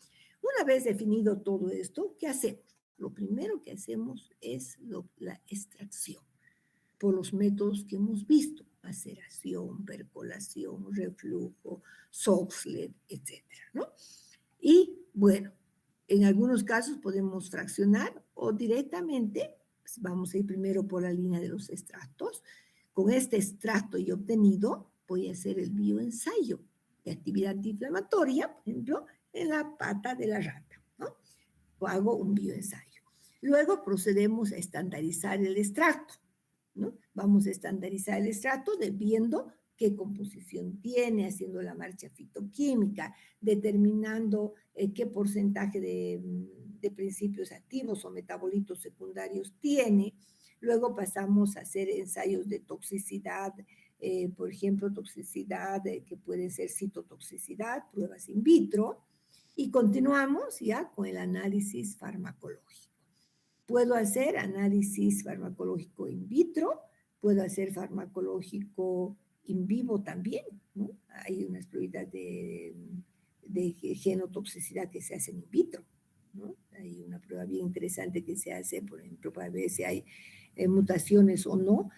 S1: una vez definido todo esto, ¿qué hacemos? Lo primero que hacemos es la extracción por los métodos que hemos visto: maceración, percolación, reflujo, Soxhlet, etcétera, ¿no? Y bueno, en algunos casos podemos fraccionar o directamente, pues vamos a ir primero por la línea de los extractos. Con este extracto yo obtenido, voy a hacer el bioensayo de actividad antiinflamatoria, por ejemplo, en la pata de la rata, ¿no? O hago un bioensayo. Luego procedemos a estandarizar el extracto, ¿no? Vamos a estandarizar el extracto viendo qué composición tiene, haciendo la marcha fitoquímica, determinando qué porcentaje de principios activos o metabolitos secundarios tiene. Luego pasamos a hacer ensayos de toxicidad, por ejemplo, toxicidad que puede ser citotoxicidad, pruebas in vitro, y continuamos ya con el análisis farmacológico. Puedo hacer análisis farmacológico in vitro, puedo hacer farmacológico in vivo también, ¿no? Hay unas pruebas de genotoxicidad que se hacen in vitro, ¿no? Hay una prueba bien interesante que se hace, por ejemplo, para ver si hay mutaciones o no.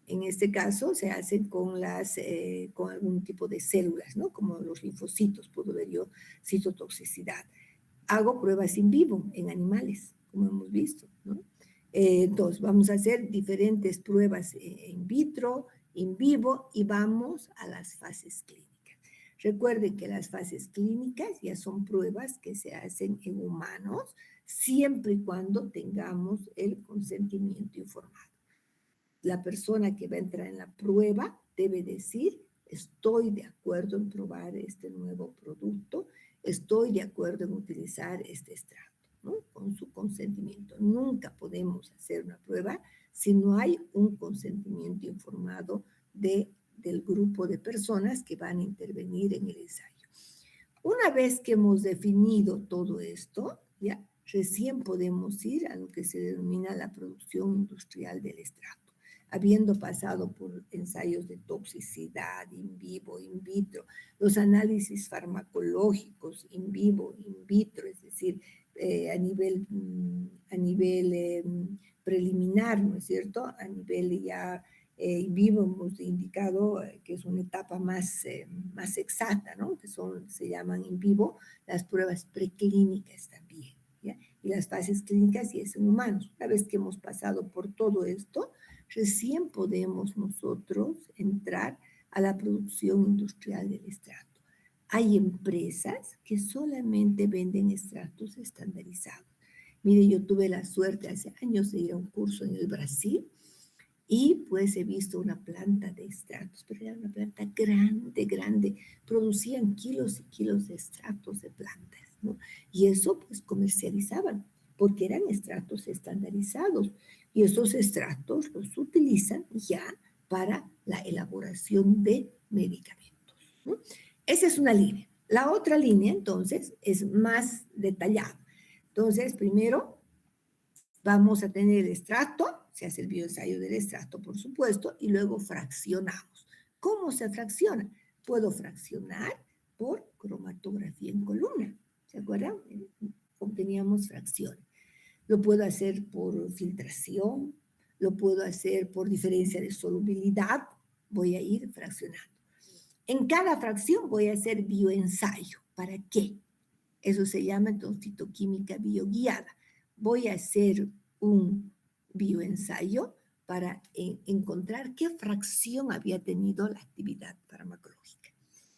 S1: En este caso se hacen con algún tipo de células, ¿no? Como los linfocitos, puedo ver yo citotoxicidad. Hago pruebas in vivo en animales, como hemos visto, ¿no? Entonces, vamos a hacer diferentes pruebas in vitro, in vivo, y vamos a las fases clínicas. Recuerden que las fases clínicas ya son pruebas que se hacen en humanos, siempre y cuando tengamos el consentimiento informado. La persona que va a entrar en la prueba debe decir: estoy de acuerdo en probar este nuevo producto, estoy de acuerdo en utilizar este extracto, ¿no? Con su consentimiento. Nunca podemos hacer una prueba si no hay un consentimiento informado del grupo de personas que van a intervenir en el ensayo. Una vez que hemos definido todo esto, ya recién podemos ir a lo que se denomina la producción industrial del extracto, habiendo pasado por ensayos de toxicidad in vivo, in vitro, los análisis farmacológicos in vivo, in vitro, es decir, a nivel preliminar, ¿no es cierto? A nivel ya in vivo hemos indicado que es una etapa más exacta, ¿no? Que se llaman in vivo las pruebas preclínicas también, ¿ya? Y las fases clínicas y es en humanos. Una vez que hemos pasado por todo esto, recién podemos nosotros entrar a la producción industrial del extracto. Hay empresas que solamente venden extractos estandarizados. Mire, yo tuve la suerte hace años de ir a un curso en el Brasil y pues he visto una planta de extractos, pero era una planta grande, grande. Producían kilos y kilos de extractos de plantas, ¿no? Y eso pues comercializaban, porque eran extractos estandarizados. Y esos extractos los utilizan ya para la elaboración de medicamentos, ¿no? Esa es una línea. La otra línea, entonces, es más detallada. Entonces, primero vamos a tener el extracto, se hace el bioensayo del extracto, por supuesto, y luego fraccionamos. ¿Cómo se fracciona? Puedo fraccionar por cromatografía en columna. ¿Se acuerdan? Obteníamos fracciones. Lo puedo hacer por filtración, lo puedo hacer por diferencia de solubilidad, voy a ir fraccionando. En cada fracción voy a hacer bioensayo. ¿Para qué? Eso se llama entonces fitoquímica bioguiada. Voy a hacer un bioensayo para encontrar qué fracción había tenido la actividad farmacológica.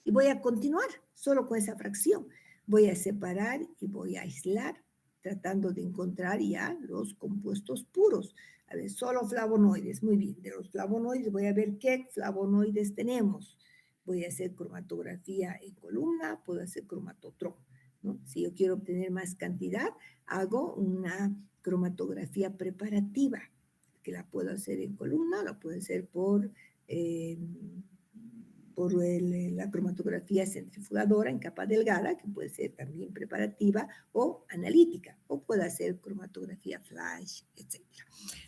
S1: Y voy a continuar solo con esa fracción. Voy a separar y voy a aislar, tratando de encontrar ya los compuestos puros. A ver, solo flavonoides. Muy bien, de los flavonoides voy a ver qué flavonoides tenemos. Voy a hacer cromatografía en columna, puedo hacer cromatotrón, ¿no? Si yo quiero obtener más cantidad, hago una cromatografía preparativa, que la puedo hacer en columna, la puedo hacer por la cromatografía centrifugadora en capa delgada, que puede ser también preparativa o analítica, o puede hacer cromatografía flash, etc.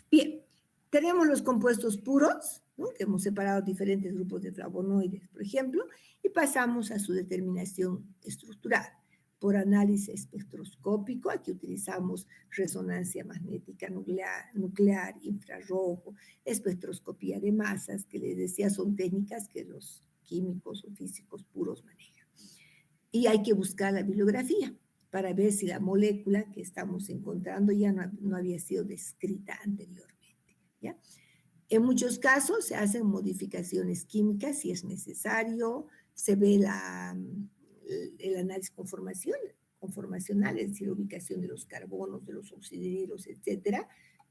S1: Bien, tenemos los compuestos puros, ¿no? Que hemos separado diferentes grupos de flavonoides, por ejemplo, y pasamos a su determinación estructural. Por análisis espectroscópico, aquí utilizamos resonancia magnética nuclear, infrarrojo, espectroscopía de masas, que les decía son técnicas que los químicos o físicos puros manejan. Y hay que buscar la bibliografía para ver si la molécula que estamos encontrando ya no había sido descrita anteriormente, ¿ya? En muchos casos se hacen modificaciones químicas si es necesario, se ve el análisis conformacional, es decir, ubicación de los carbonos, de los oxidarilos, etcétera,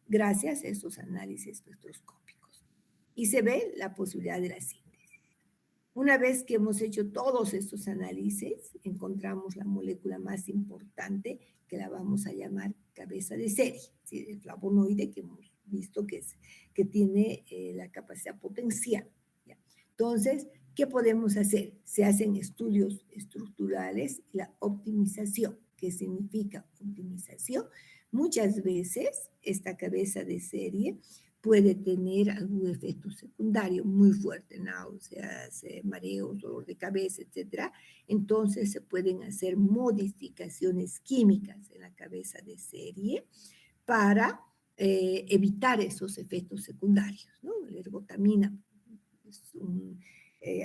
S1: gracias a estos análisis espectroscópicos. Y se ve la posibilidad de la síntesis. Una vez que hemos hecho todos estos análisis, encontramos la molécula más importante, que la vamos a llamar cabeza de serie, ¿sí? El flavonoide que hemos visto que tiene la capacidad potencial, ¿ya? Entonces, ¿qué podemos hacer? Se hacen estudios estructurales y la optimización. ¿Qué significa optimización? Muchas veces esta cabeza de serie puede tener algún efecto secundario muy fuerte, náuseas, mareos, dolor de cabeza, etc. Entonces se pueden hacer modificaciones químicas en la cabeza de serie para evitar esos efectos secundarios, ¿no? La ergotamina es un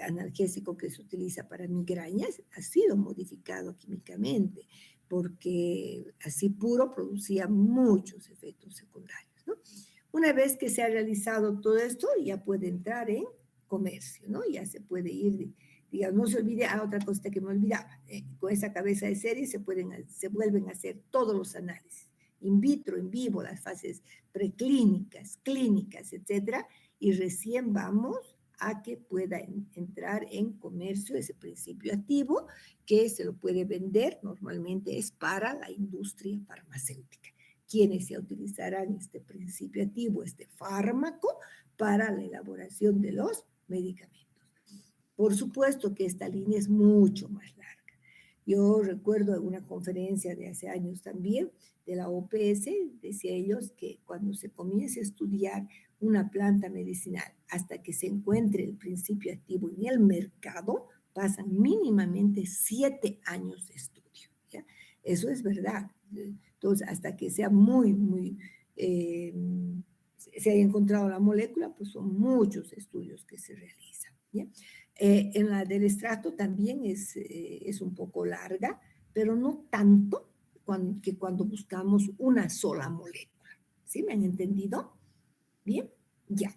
S1: analgésico que se utiliza para migrañas, ha sido modificado químicamente porque así puro producía muchos efectos secundarios, ¿no? Una vez que se ha realizado todo esto, ya puede entrar en comercio, ¿no? Ya se puede ir, digamos, no se olvide, otra cosa que me olvidaba, con esa cabeza de serie se vuelven a hacer todos los análisis, in vitro, en vivo, las fases preclínicas, clínicas, etcétera, y recién vamos a que pueda entrar en comercio ese principio activo que se lo puede vender, normalmente es para la industria farmacéutica, quienes se utilizarán este principio activo, este fármaco, para la elaboración de los medicamentos. Por supuesto que esta línea es mucho más larga. Yo recuerdo una conferencia de hace años también, de la OPS, decía ellos que cuando se comience a estudiar una planta medicinal hasta que se encuentre el principio activo en el mercado, pasan mínimamente 7 años de estudio, ¿ya? Eso es verdad. Entonces, hasta que sea se haya encontrado la molécula, pues son muchos estudios que se realizan, ¿ya? En la del estrato también es un poco larga, pero no tanto que cuando buscamos una sola molécula. ¿Sí me han entendido? Bien, ya.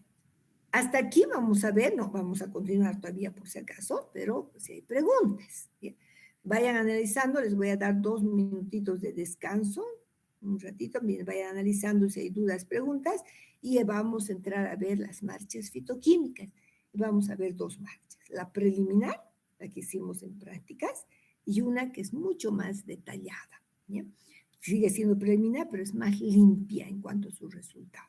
S1: Hasta aquí vamos a ver, no vamos a continuar todavía por si acaso, pero si hay preguntas. Bien. Vayan analizando, les voy a dar 2 minutitos de descanso, un ratito, bien, vayan analizando si hay dudas, preguntas, y vamos a entrar a ver las marchas fitoquímicas. Vamos a ver 2 marchas, la preliminar, la que hicimos en prácticas, y una que es mucho más detallada, ¿ya? Sigue siendo preliminar, pero es más limpia en cuanto a sus resultados.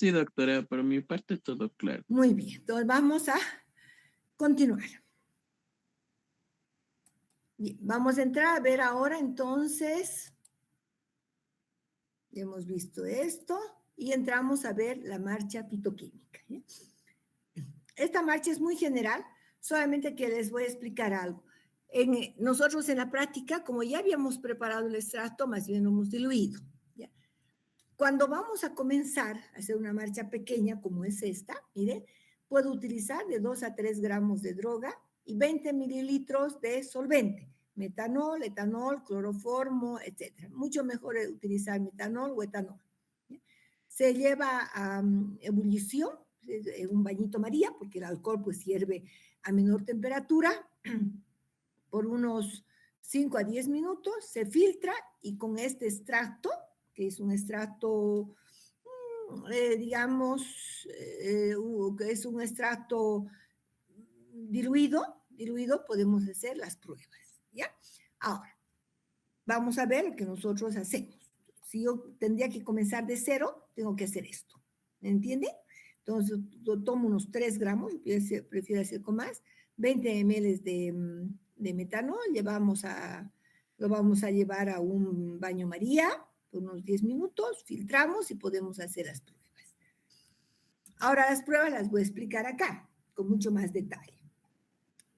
S3: Sí, doctora, por mi parte todo claro.
S1: Muy bien, entonces vamos a continuar. Bien, vamos a entrar a ver ahora entonces, ya hemos visto esto, y entramos a ver la marcha fitoquímica. ¿Sí? Esta marcha es muy general, solamente que les voy a explicar algo. Nosotros en la práctica, como ya habíamos preparado el extracto, más bien lo hemos diluido. ¿Ya? Cuando vamos a comenzar a hacer una marcha pequeña como es esta, miren, puedo utilizar de 2 a 3 gramos de droga y 20 mililitros de solvente, metanol, etanol, cloroformo, etc. Mucho mejor es utilizar metanol o etanol. ¿Ya? Se lleva a ebullición, un bañito María, porque el alcohol pues hierve a menor temperatura, por unos 5 a 10 minutos, se filtra y con este extracto, que es un extracto, digamos, que es un extracto diluido, podemos hacer las pruebas, ¿ya? Ahora, vamos a ver lo que nosotros hacemos. Si yo tendría que comenzar de 0, tengo que hacer esto, ¿me entiende? Entonces, yo tomo unos 3 gramos, prefiero hacer con más, 20 ml de metanol, lo vamos a llevar a un baño María por unos 10 minutos, filtramos y podemos hacer las pruebas. Ahora las pruebas las voy a explicar acá, con mucho más detalle.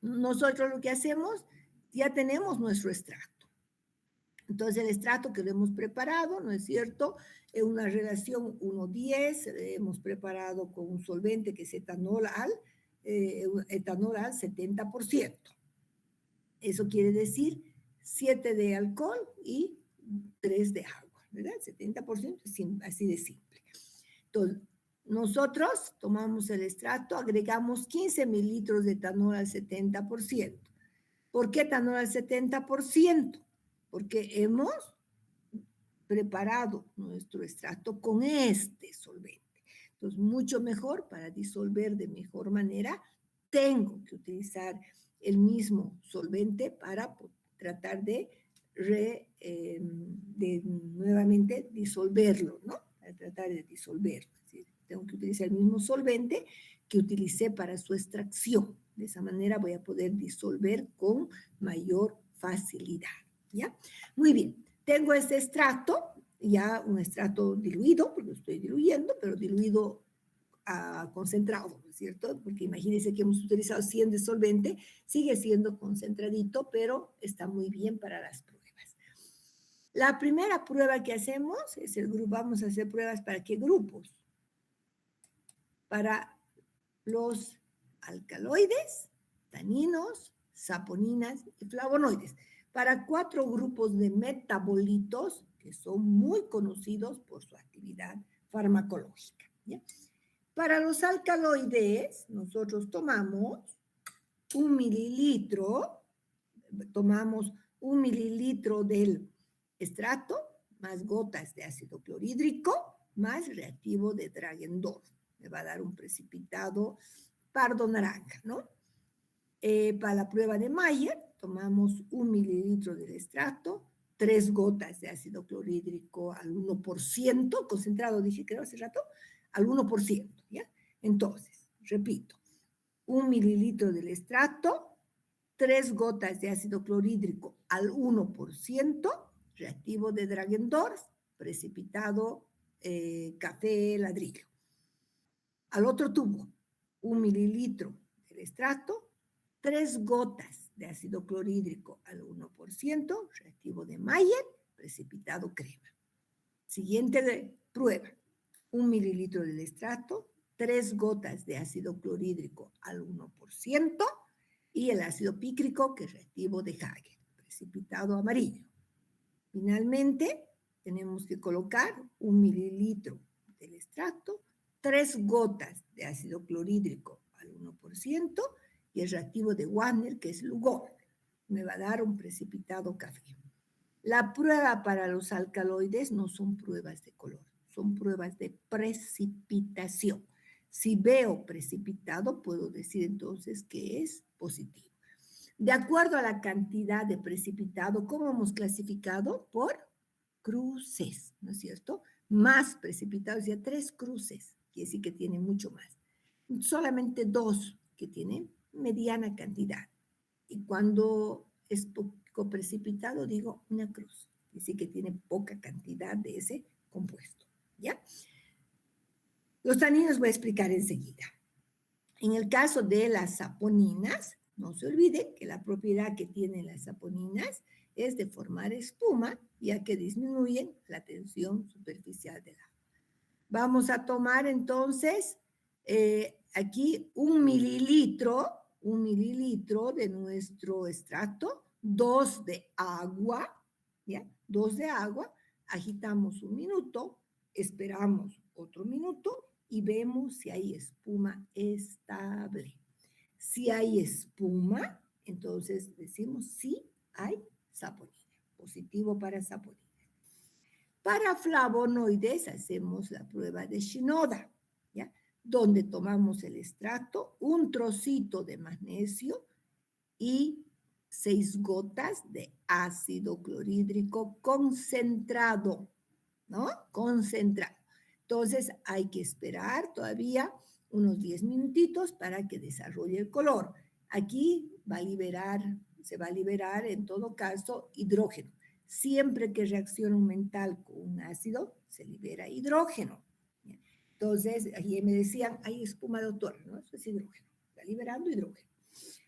S1: Nosotros lo que hacemos, ya tenemos nuestro extracto. Entonces, el extracto que lo hemos preparado, ¿no es cierto? Es una relación 1:10, hemos preparado con un solvente que es etanol al 70%. Eso quiere decir 7 de alcohol y 3 de agua, ¿verdad? 70%, así de simple. Entonces, nosotros tomamos el extracto, agregamos 15 mililitros de etanol al 70%. ¿Por qué etanol al 70%? Porque hemos preparado nuestro extracto con este solvente. Entonces, mucho mejor para disolver de mejor manera, tengo que utilizar el mismo solvente para tratar de nuevamente disolverlo, ¿no? Para tratar de disolverlo. ¿Sí? Tengo que utilizar el mismo solvente que utilicé para su extracción. De esa manera voy a poder disolver con mayor facilidad. ¿Ya? Muy bien, tengo este extracto, ya un extracto diluido, porque lo estoy diluyendo, pero diluido concentrado, ¿no es cierto? Porque imagínense que hemos utilizado 100 de solvente, sigue siendo concentradito, pero está muy bien para las pruebas. La primera prueba que hacemos es vamos a hacer pruebas para qué grupos? Para los alcaloides, taninos, saponinas y flavonoides. Para 4 grupos de metabolitos que son muy conocidos por su actividad farmacológica. ¿Ya? Para los alcaloides, nosotros tomamos 1 mililitro, del extracto, más gotas de ácido clorhídrico, más reactivo de Dragendorf. Me va a dar un precipitado pardo naranja, ¿no? Para la prueba de Mayer, tomamos 1 mililitro del extracto, 3 gotas de ácido clorhídrico al 1%, concentrado, dije creo hace rato, al 1%, ¿ya? Entonces, repito, 1 mililitro del extracto, 3 gotas de ácido clorhídrico al 1%, reactivo de Dragendorf, precipitado café ladrillo. Al otro tubo, 1 mililitro del extracto, 3 gotas de ácido clorhídrico al 1%, reactivo de Mayer, precipitado crema. Siguiente prueba, 1 mililitro del extracto, 3 gotas de ácido clorhídrico al 1% y el ácido pícrico, que es reactivo de Hagen, precipitado amarillo. Finalmente, tenemos que colocar 1 mililitro del extracto, 3 gotas de ácido clorhídrico al 1% y el reactivo de Wagner, que es Lugol. Me va a dar un precipitado café. La prueba para los alcaloides no son pruebas de color, son pruebas de precipitación. Si veo precipitado, puedo decir entonces que es positivo. De acuerdo a la cantidad de precipitado, ¿cómo hemos clasificado? Por cruces, ¿no es cierto? Más precipitados, ya 3 cruces. quiere decir que tiene mucho más. Solamente 2 que tienen mediana cantidad. Y cuando es poco precipitado, digo una cruz. Quiere decir que tiene poca cantidad de ese compuesto. ¿Ya? Los taninos voy a explicar enseguida. En el caso de las saponinas, no se olvide que la propiedad que tienen las saponinas es de formar espuma, ya que disminuyen la tensión superficial del agua. Vamos a tomar entonces aquí 1 mililitro de nuestro extracto, 2 de agua, ¿ya? 2 de agua, agitamos 1 minuto, esperamos otro minuto y vemos si hay espuma estable. Si hay espuma, entonces decimos sí hay saponina, positivo para saponina. Para flavonoides hacemos la prueba de Shinoda, ¿ya? Donde tomamos el extracto, un trocito de magnesio y 6 gotas de ácido clorhídrico concentrado, ¿no? Concentrado. Entonces hay que esperar todavía unos 10 minutitos para que desarrolle el color. Aquí se va a liberar en todo caso hidrógeno. Siempre que reacciona un metal con un ácido, se libera hidrógeno. Entonces, ahí me decían, hay espuma, doctor, ¿no? Eso es hidrógeno. Está liberando hidrógeno.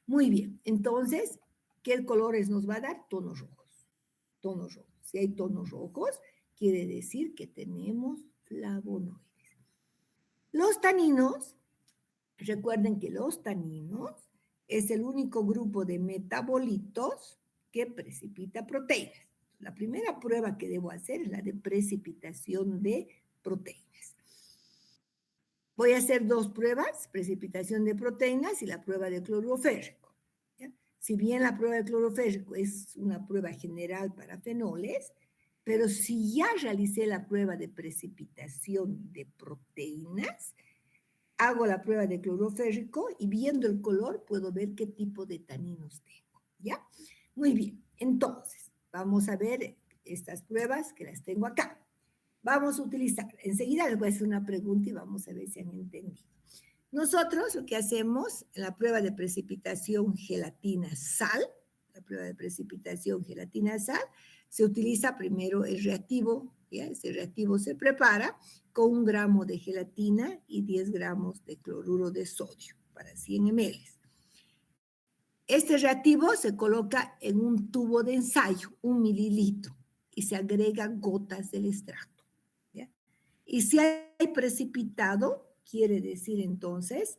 S1: Muy bien. Entonces, ¿qué colores nos va a dar? Tonos rojos. Tonos rojos. Si hay tonos rojos, quiere decir que tenemos flavonoides. Los taninos, recuerden que los taninos es el único grupo de metabolitos que precipita proteínas. La primera prueba que debo hacer es la de precipitación de proteínas. Voy a hacer 2 pruebas, precipitación de proteínas y la prueba de cloruro férrico. ¿Ya? Si bien la prueba de cloruro férrico es una prueba general para fenoles, pero si ya realicé la prueba de precipitación de proteínas, hago la prueba de cloruro férrico y viendo el color puedo ver qué tipo de taninos tengo. ¿Ya? Muy bien, entonces vamos a ver estas pruebas que las tengo acá. Vamos a utilizar, enseguida les voy a hacer una pregunta y vamos a ver si han entendido. Nosotros lo que hacemos en la prueba de precipitación gelatina-sal, la prueba de precipitación gelatina-sal, se utiliza primero el reactivo, ¿ya? Ese reactivo se prepara con 1 gramo de gelatina y 10 gramos de cloruro de sodio para 100 ml. Este reactivo se coloca en un tubo de ensayo, 1 mililitro, y se agrega gotas del extracto. ¿Ya? Y si hay precipitado, quiere decir entonces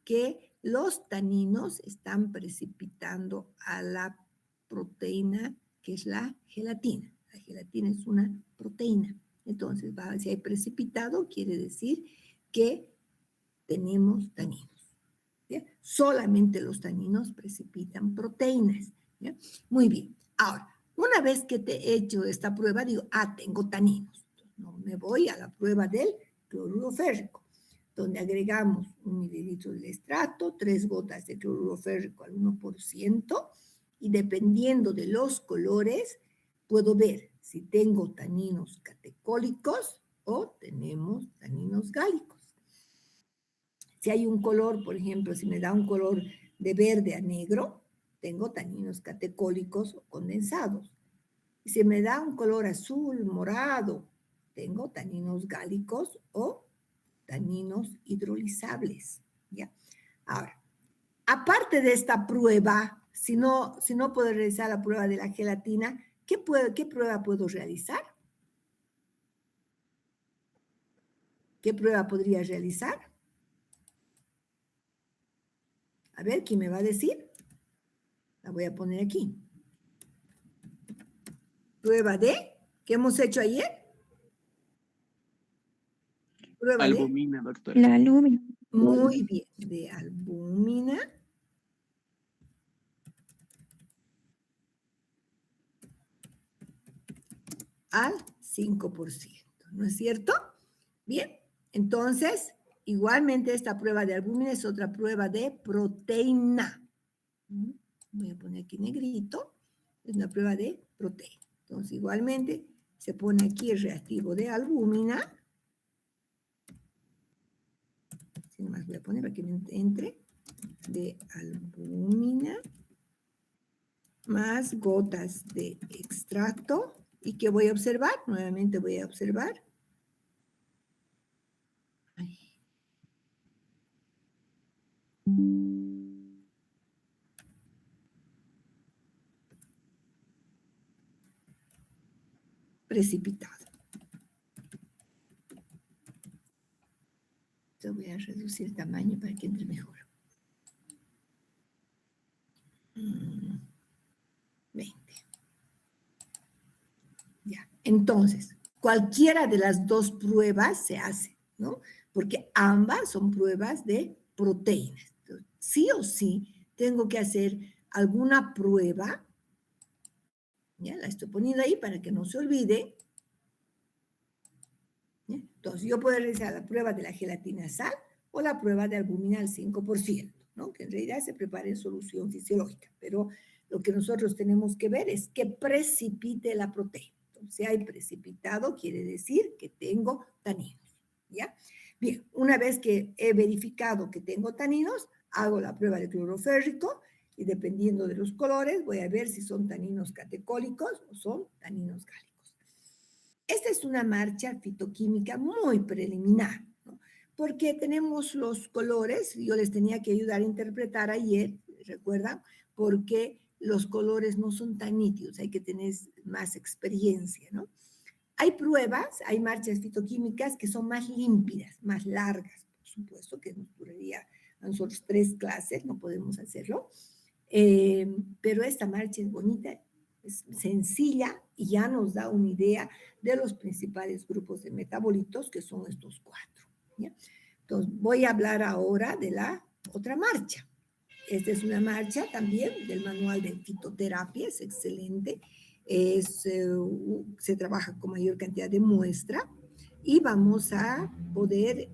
S1: que los taninos están precipitando a la proteína que es la gelatina. La gelatina es una proteína. Entonces, si hay precipitado, quiere decir que tenemos taninos. ¿Ya? Solamente los taninos precipitan proteínas. ¿Ya? Muy bien. Ahora, una vez que te he hecho esta prueba, digo, tengo taninos. No me voy a la prueba del cloruro férrico, donde agregamos 1 mililitro del extracto, 3 gotas de cloruro férrico al 1%, y dependiendo de los colores, puedo ver si tengo taninos catecólicos o tenemos taninos gálicos. Si hay un color, por ejemplo, si me da un color de verde a negro, tengo taninos catecólicos o condensados. Y si me da un color azul, morado, tengo taninos gálicos o taninos hidrolizables. ¿Ya? Ahora, aparte de esta prueba, si no puedo realizar la prueba de la gelatina, ¿qué prueba puedo realizar? ¿Qué prueba podría realizar? A ver, ¿quién me va a decir? La voy a poner aquí. Prueba de, ¿qué hemos hecho ayer? Prueba
S3: Albumina, doctora.
S5: La albúmina.
S1: Muy bien, de albúmina. Al 5%, ¿no es cierto? Bien, entonces, igualmente esta prueba de albúmina es otra prueba de proteína. Voy a poner aquí negrito, es una prueba de proteína. Entonces, igualmente, Se pone aquí el reactivo de albúmina. Así nomás voy a poner para que me entre. De albúmina más gotas de extracto. ¿Y qué voy a observar? Nuevamente voy a observar. Ay. Precipitado. Entonces voy a reducir el tamaño para que entre mejor. 20. Ya. Entonces, cualquiera de las dos pruebas se hace, ¿no? Porque ambas son pruebas de proteínas. Entonces, sí o sí, tengo que hacer alguna prueba. Ya, la estoy poniendo ahí para que no se olvide. ¿Ya? Entonces, yo puedo realizar la prueba de la gelatina sal o la prueba de albúmina al 5%, ¿no? Que en realidad se prepara en solución fisiológica, pero lo que nosotros tenemos que ver es que precipite la proteína. Entonces, si hay precipitado, quiere decir que tengo taninos, ¿ya? Bien, una vez que he verificado que tengo taninos, hago la prueba de cloruro férrico y dependiendo de los colores, voy a ver si son taninos catecólicos o son taninos gálicos. Esta es una marcha fitoquímica muy preliminar, ¿no? Porque tenemos los colores, yo les tenía que ayudar a interpretar ayer, ¿recuerdan? Porque los colores no son tan nítidos, hay que tener más experiencia, ¿no? Hay pruebas, hay marchas fitoquímicas que son más límpidas, más largas, por supuesto, que nos duraría a nosotros 3 clases, no podemos hacerlo, pero esta marcha es bonita, es sencilla y ya nos da una idea de los principales grupos de metabolitos, que son estos 4, ¿ya? Entonces, voy a hablar ahora de la otra marcha. Esta es una marcha también del manual de fitoterapia, es excelente. Se trabaja con mayor cantidad de muestra y vamos a poder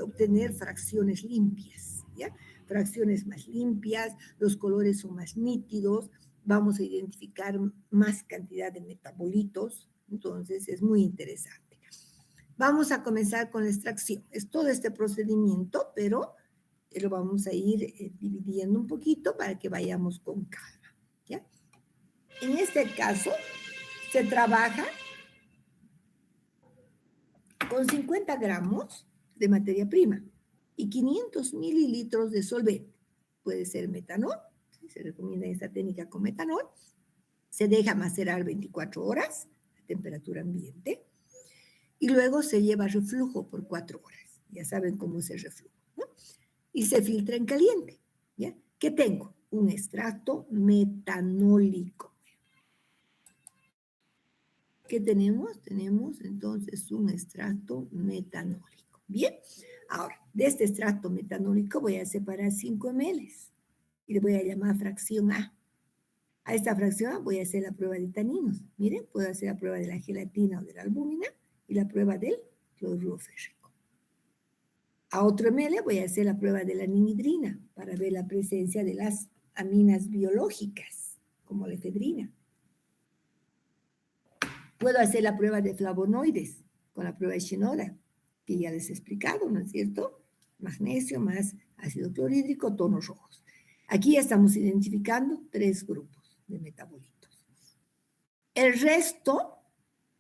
S1: obtener fracciones limpias, ¿ya? Fracciones más limpias, los colores son más nítidos, vamos a identificar más cantidad de metabolitos, entonces es muy interesante. Vamos a comenzar con la extracción. Es todo este procedimiento, pero lo vamos a ir dividiendo un poquito para que vayamos con calma, ¿ya? En este caso, se trabaja con 50 gramos de materia prima y 500 mililitros de solvente. Puede ser metanol, ¿sí? Se recomienda esta técnica con metanol. Se deja macerar 24 horas a temperatura ambiente y luego se lleva a reflujo por 4 horas. Ya saben cómo es el reflujo, ¿no? Y se filtra en caliente, ¿ya? ¿Qué tengo? Un extracto metanólico. ¿Qué tenemos? Tenemos entonces un extracto metanólico. Bien, ahora, de este extracto metanólico voy a separar 5 ml y le voy a llamar fracción A. A esta fracción A voy a hacer la prueba de taninos. Miren, puedo hacer la prueba de la gelatina o de la albúmina y la prueba del cloruro férrico. A otro ml voy a hacer la prueba de la ninhidrina para ver la presencia de las aminas biológicas, como la efedrina. Puedo hacer la prueba de flavonoides con la prueba de Shinoda, que ya les he explicado, ¿no es cierto? Magnesio más ácido clorhídrico, tonos rojos. Aquí ya estamos identificando 3 grupos de metabolitos. El resto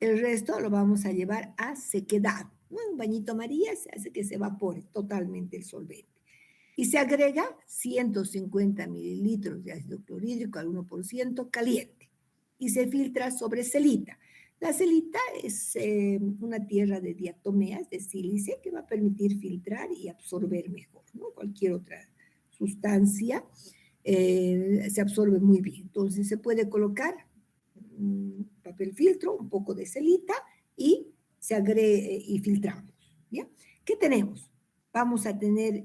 S1: lo vamos a llevar a sequedad. Un bañito María se hace que se evapore totalmente el solvente. Y se agrega 150 mililitros de ácido clorhídrico al 1% caliente. Y se filtra sobre celita. La celita es una tierra de diatomeas, de sílice, que va a permitir filtrar y absorber mejor, ¿no? Cualquier otra sustancia se absorbe muy bien. Entonces se puede colocar papel filtro, un poco de celita y se agrega y filtramos, ¿ya? ¿Qué tenemos? Vamos a tener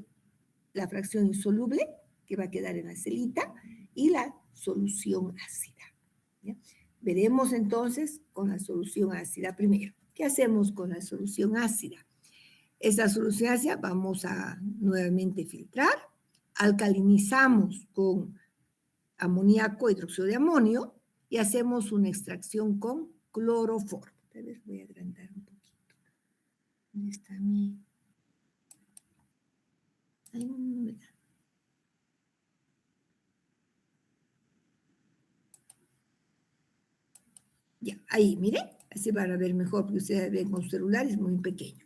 S1: la fracción insoluble que va a quedar en la celita y la solución ácida, ¿ya? Veremos entonces con la solución ácida primero. ¿Qué hacemos con la solución ácida? Esta solución ácida vamos a nuevamente filtrar, alcalinizamos con amoníaco, hidróxido de amonio y hacemos una extracción con cloroformo. A ver, voy a agrandar un poquito. ¿Dónde está mi...? Ay, no me da. Ya, ahí, miren, así van a ver mejor, porque ustedes ven con su celular, es muy pequeño.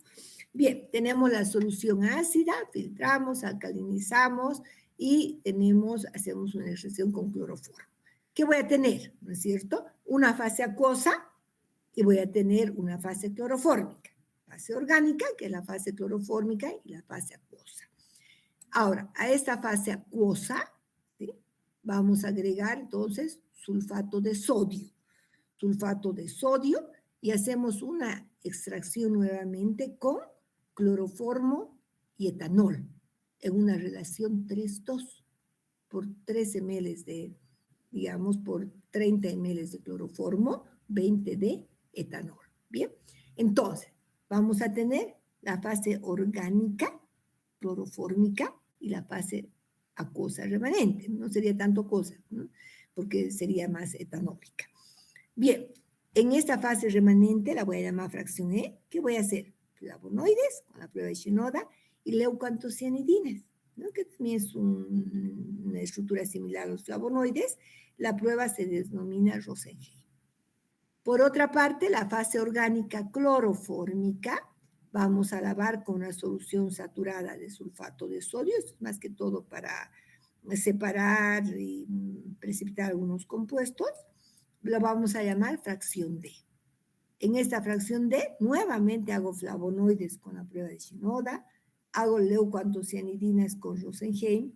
S1: Bien, tenemos la solución ácida, filtramos, alcalinizamos y hacemos una reacción con cloroformo. ¿Qué voy a tener? ¿No es cierto? Una fase acuosa y voy a tener una fase clorofórmica. Fase orgánica, que es la fase clorofórmica, y la fase acuosa. Ahora, a esta fase acuosa, ¿sí?, vamos a agregar entonces sulfato de sodio. Sulfato de sodio y hacemos una extracción nuevamente con cloroformo y etanol en una relación 3:2 por 3 ml digamos, por 30 ml de cloroformo, 20 de etanol. Bien, entonces vamos a tener la fase orgánica, clorofórmica, y la fase acuosa remanente. No sería tanto acuosa, ¿no?, porque sería más etanólica. Bien, en esta fase remanente la voy a llamar fracción E. ¿Qué voy a hacer? Flavonoides con la prueba de Shinoda y leucoantocianidinas, ¿no?, que también es una estructura similar a los flavonoides. La prueba se denomina Rosenheim. Por otra parte, la fase orgánica clorofórmica, vamos a lavar con una solución saturada de sulfato de sodio. Esto es más que todo para separar y precipitar algunos compuestos. Lo vamos a llamar fracción D. En esta fracción D, nuevamente hago flavonoides con la prueba de Shinoda, hago leucoantocianidinas con Rosenheim,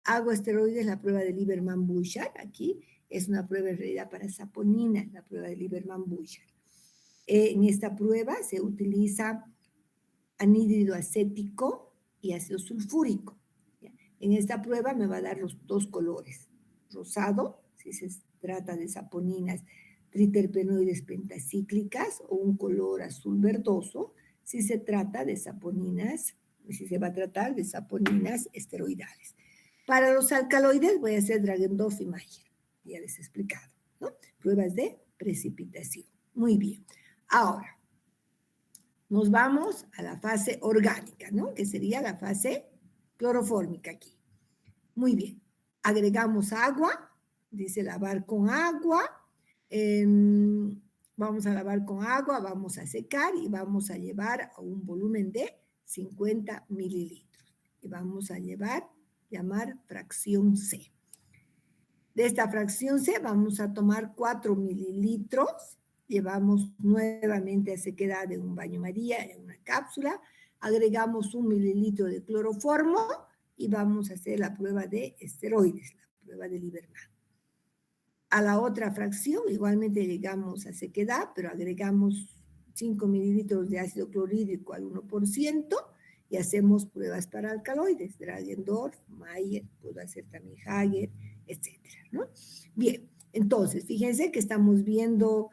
S1: hago esteroides, la prueba de Lieberman-Bouchard. Aquí es una prueba en realidad para saponina, la prueba de Lieberman-Bouchard. En esta prueba se utiliza anhídrido acético y ácido sulfúrico. En esta prueba me va a dar los dos colores, rosado, si se trata de saponinas triterpenoides pentacíclicas, o un color azul verdoso si se trata de saponinas, si se va a tratar de saponinas esteroidales. Para los alcaloides voy a hacer Dragendorf y Mayer, ya les he explicado, ¿no? Pruebas de precipitación. Muy bien. Ahora, nos vamos a la fase orgánica, ¿no?, que sería la fase clorofórmica aquí. Muy bien. Agregamos agua, dice lavar con agua. Vamos a lavar con agua, vamos a secar y vamos a llevar a un volumen de 50 mililitros. Y vamos a llamar fracción C. De esta fracción C vamos a tomar 4 mililitros, llevamos nuevamente a sequedad en un baño María, en una cápsula, agregamos 1 mililitro de cloroformo y vamos a hacer la prueba de esteroides, la prueba de Lieberman. A la otra fracción igualmente llegamos a sequedad, pero agregamos 5 mililitros de ácido clorhídrico al 1% y hacemos pruebas para alcaloides, Dragendorf, Mayer, puedo hacer también Hager, etcétera, ¿no? Bien, entonces, fíjense que estamos viendo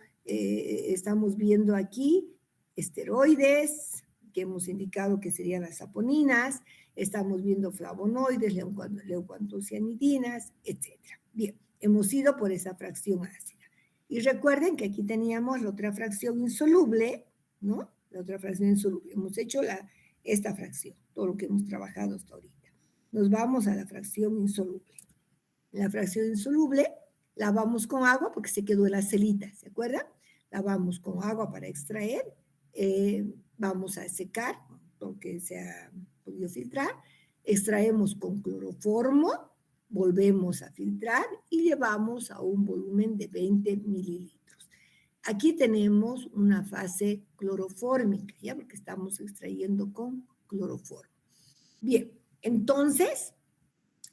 S1: aquí esteroides, que hemos indicado que serían las saponinas, estamos viendo flavonoides, leucoantocianidinas, etcétera. Bien, hemos ido por esa fracción ácida. Y recuerden que aquí teníamos la otra fracción insoluble, ¿no? La otra fracción insoluble. Hemos hecho esta fracción, todo lo que hemos trabajado hasta ahorita. Nos vamos a la fracción insoluble. La fracción insoluble lavamos con agua porque se quedó en la celita, ¿se acuerdan? Lavamos con agua para extraer, vamos a secar porque se ha podido filtrar, extraemos con cloroformo, volvemos a filtrar y llevamos a un volumen de 20 mililitros. Aquí tenemos una fase clorofórmica, ¿ya? Porque estamos extrayendo con cloroformo. Bien, entonces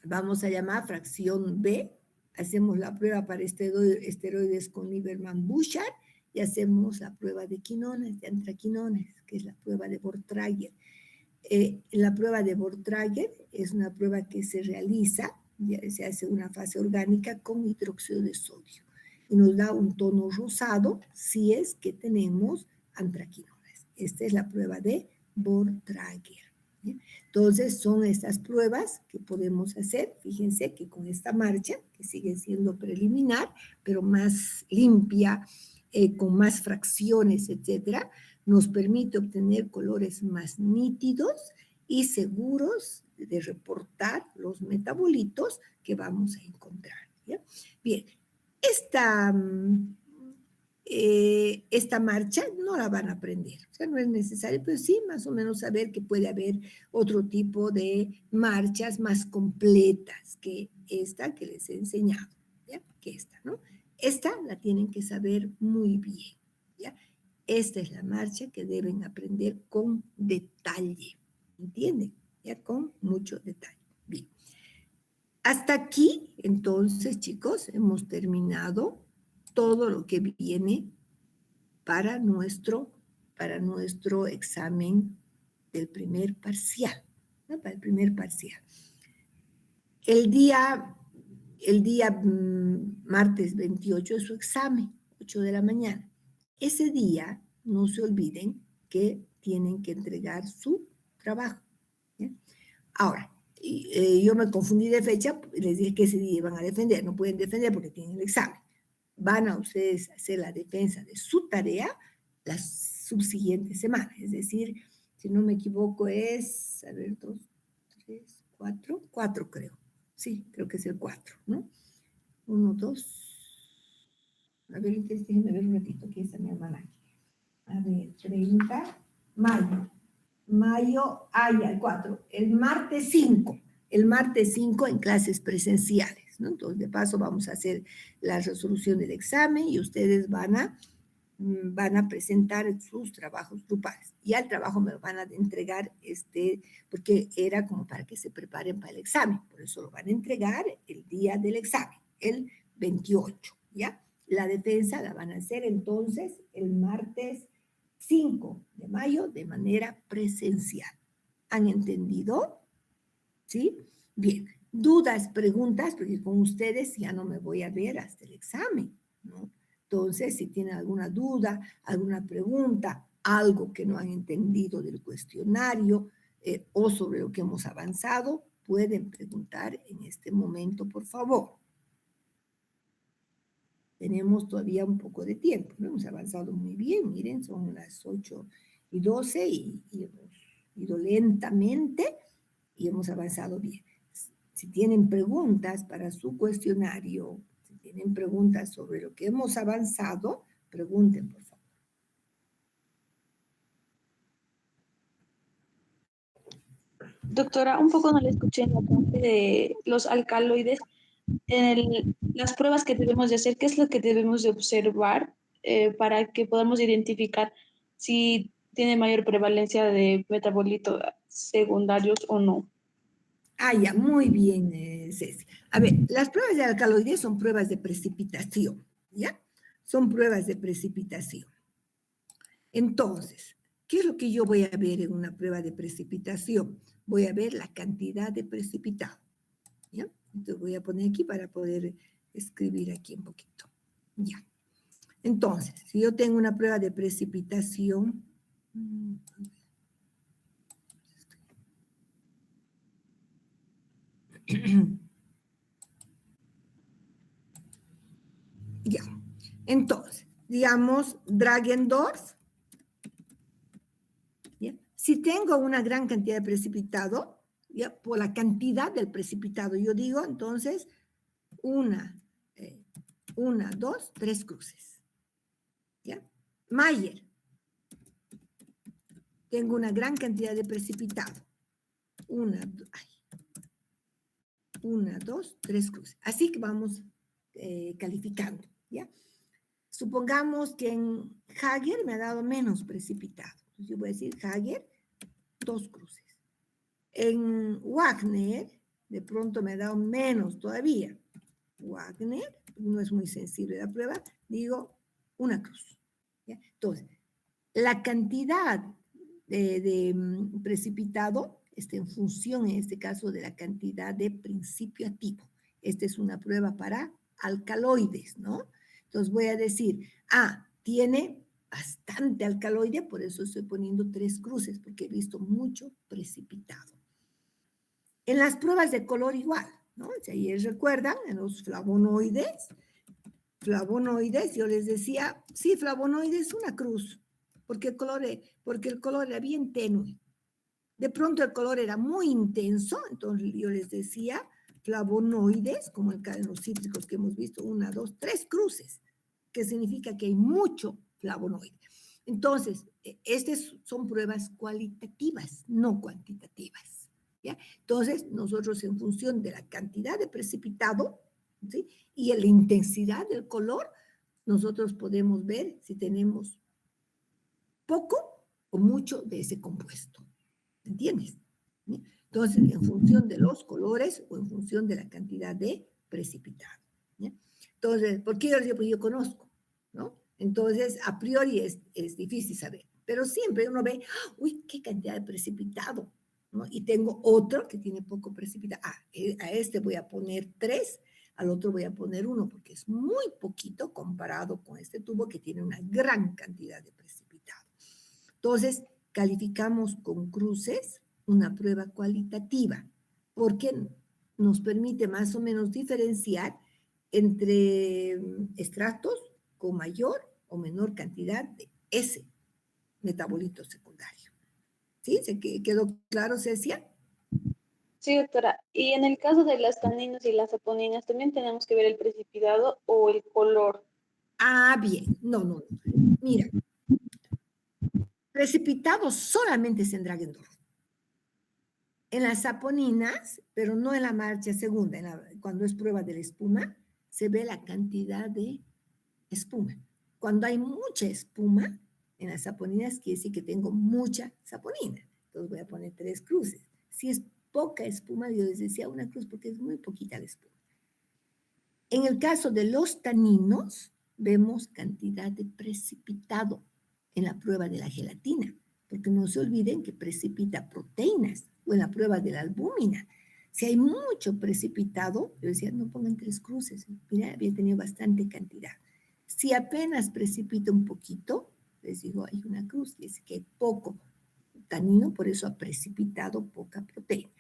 S1: vamos a llamar fracción B, hacemos la prueba para esteroides con Lieberman-Bouchard y hacemos la prueba de quinones, de antraquinones, que es la prueba de Bortrager. La prueba de Bortrager es una prueba que se realiza, se hace una fase orgánica con hidróxido de sodio y nos da un tono rosado si es que tenemos antraquinones. Esta es la prueba de Bortrager. Entonces, son estas pruebas que podemos hacer. Fíjense que con esta marcha, que sigue siendo preliminar, pero más limpia con más fracciones, etcétera, nos permite obtener colores más nítidos y seguros de reportar los metabolitos que vamos a encontrar. ¿Ya? Bien, esta marcha no la van a aprender, o sea, no es necesario, pero sí más o menos saber que puede haber otro tipo de marchas más completas que esta que les he enseñado, ¿ya? Que esta, ¿no? Esta la tienen que saber muy bien, ¿ya? Esta es la marcha que deben aprender con detalle, ¿entienden? Ya con mucho detalle. Bien. Hasta aquí, entonces, chicos, hemos terminado todo lo que viene para nuestro examen del primer parcial, ¿no? Para el primer parcial. El día martes 28 es su examen, 8 de la mañana. Ese día, no se olviden que tienen que entregar su trabajo. ¿Ya? Ahora, yo me confundí de fecha, les dije que ese día iban a defender, no pueden defender porque tienen el examen. Van a ustedes a hacer la defensa de su tarea la subsiguiente semana, es decir, si no me equivoco es, a ver, 2, 3, 4 creo. Sí, creo que es el 4, ¿no? 1, 2. A ver, entonces déjenme ver un ratito, aquí está mi hermana. A ver, 30, mayo, ya, el 4. El martes 5 en clases presenciales, ¿no? Entonces, de paso, vamos a hacer la resolución del examen y ustedes van a presentar sus trabajos grupales. Ya el trabajo me lo van a entregar, porque era como para que se preparen para el examen. Por eso lo van a entregar el día del examen, el 28, ¿ya? La defensa la van a hacer entonces el martes 5 de mayo de manera presencial. ¿Han entendido? ¿Sí? Bien. Dudas, preguntas, porque con ustedes ya no me voy a ver hasta el examen, ¿no? Entonces, si tienen alguna duda, alguna pregunta, algo que no han entendido del cuestionario o sobre lo que hemos avanzado, pueden preguntar en este momento, por favor. Tenemos todavía un poco de tiempo, ¿no? Hemos avanzado muy bien, miren, son las 8:12 y hemos ido lentamente y hemos avanzado bien. Si tienen preguntas para su cuestionario, si tienen preguntas sobre lo que hemos avanzado, pregunten, por favor.
S5: Doctora, un poco no le escuché en la parte de los alcaloides. Las pruebas que debemos de hacer, ¿qué es lo que debemos de observar para que podamos identificar si tiene mayor prevalencia de metabolitos secundarios o no?
S1: Ya, muy bien, Ceci. A ver, las pruebas de alcaloides son pruebas de precipitación, ¿ya? Son pruebas de precipitación. Entonces, ¿qué es lo que yo voy a ver en una prueba de precipitación? Voy a ver la cantidad de precipitado, ¿ya? Entonces voy a poner aquí para poder escribir aquí un poquito, ¿ya? Entonces, si yo tengo una prueba de precipitación, ya. Entonces, digamos, Dragendorf, ¿ya? Si tengo una gran cantidad de precipitado, ¿ya? Por la cantidad del precipitado, yo digo, entonces, 1, 2, 3 cruces, ¿ya? Mayer, tengo una gran cantidad de precipitado, 1, 2, 3 cruces. Así que vamos calificando, ¿ya? Supongamos que en Hager me ha dado menos precipitado. Entonces yo voy a decir Hager, 2 cruces. En Wagner, de pronto me ha dado menos todavía. Wagner, no es muy sensible la prueba, digo 1 cruz. ¿Ya? Entonces, la cantidad de precipitado está en función, en este caso, de la cantidad de principio activo. Esta es una prueba para alcaloides, ¿no? Entonces voy a decir, tiene bastante alcaloide, por eso estoy poniendo 3 cruces, porque he visto mucho precipitado. En las pruebas de color igual, ¿no? Si ahí recuerdan, en los flavonoides, flavonoides, yo les decía, sí, flavonoides, una cruz, porque el color era bien tenue. De pronto el color era muy intenso, entonces yo les decía flavonoides, como en los cítricos que hemos visto, 1, 2, 3 cruces, que significa que hay mucho flavonoide. Entonces, estas son pruebas cualitativas, no cuantitativas. ¿Ya? Entonces, nosotros en función de la cantidad de precipitado, ¿sí?, y la intensidad del color, nosotros podemos ver si tenemos poco o mucho de ese compuesto. ¿Entiendes? ¿Sí? Entonces, en función de los colores o en función de la cantidad de precipitado. ¿Ya? Entonces, ¿por qué yo conozco? ¿No? Entonces, a priori es difícil saber, pero siempre uno ve, uy, qué cantidad de precipitado, ¿no? Y tengo otro que tiene poco precipitado. A este voy a poner 3, al otro voy a poner 1, porque es muy poquito comparado con este tubo que tiene una gran cantidad de precipitado. Entonces, calificamos con cruces una prueba cualitativa, porque nos permite más o menos diferenciar entre estratos con mayor o menor cantidad de ese metabolito secundario. ¿Sí? ¿Se quedó claro, Cecia?
S5: Sí, doctora. Y en el caso de las taninos y las saponinas, ¿también tenemos que ver el precipitado o el color?
S1: Bien. No. Mira, precipitado solamente es en Dragendorf. En las saponinas, pero no en la marcha segunda, cuando es prueba de la espuma, se ve la cantidad de espuma. Cuando hay mucha espuma en las saponinas, quiere decir que tengo mucha saponina. Entonces voy a poner 3 cruces. Si es poca espuma, yo les decía una cruz porque es muy poquita la espuma. En el caso de los taninos, vemos cantidad de precipitado en la prueba de la gelatina, porque no se olviden que precipita proteínas, o en la prueba de la albúmina. Si hay mucho precipitado, yo decía, no pongan 3 cruces, mira, había tenido bastante cantidad. Si apenas precipita un poquito, les digo, hay una cruz, es que hay poco tanino, por eso ha precipitado poca proteína.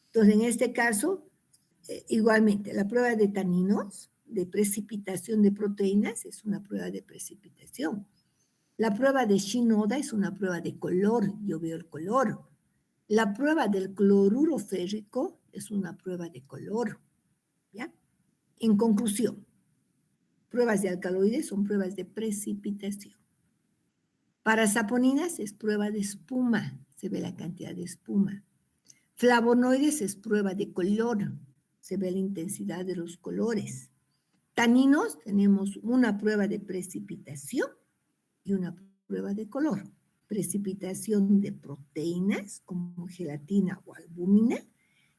S1: Entonces, en este caso, igualmente, la prueba de taninos, de precipitación de proteínas, es una prueba de precipitación. La prueba de Shinoda es una prueba de color, yo veo el color. La prueba del cloruro férrico es una prueba de color. ¿Ya? En conclusión, pruebas de alcaloides son pruebas de precipitación. Para saponinas es prueba de espuma, se ve la cantidad de espuma. Flavonoides es prueba de color, se ve la intensidad de los colores. Taninos, tenemos una prueba de precipitación y una prueba de color. Precipitación de proteínas como gelatina o albúmina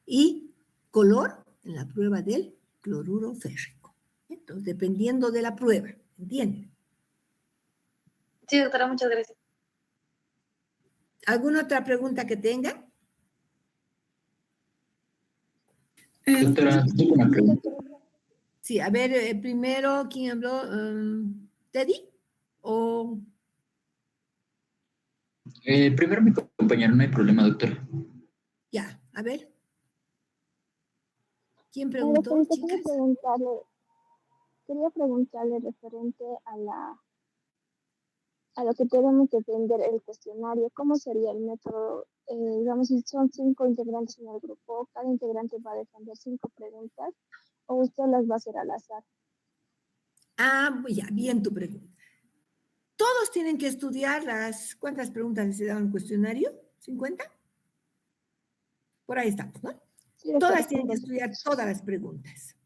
S1: y color en la prueba del cloruro férrico. Entonces, dependiendo de la prueba, ¿entienden?
S5: Sí, doctora, muchas gracias.
S1: ¿Alguna otra pregunta que tenga?
S6: Doctora, tengo una pregunta.
S1: Sí, a ver, primero, ¿quién habló? ¿Teddy? ¿O
S6: Primero mi compañero, no hay problema, doctora.
S1: ya? A ver. ¿Quién
S7: Doctorita,
S1: preguntó, chicas?
S7: quería preguntarle referente a lo que tenemos que aprender el cuestionario. ¿Cómo sería el método? Digamos, si son 5 integrantes en el grupo, cada integrante va a defender 5 preguntas o usted las va a hacer al azar.
S1: Ya, bien tu pregunta. Todos tienen que estudiar ¿cuántas preguntas se dan en el cuestionario? ¿50? Por ahí estamos, ¿no?
S7: Sí, doctora,
S1: Todas tienen que
S7: 50.
S1: estudiar todas las preguntas.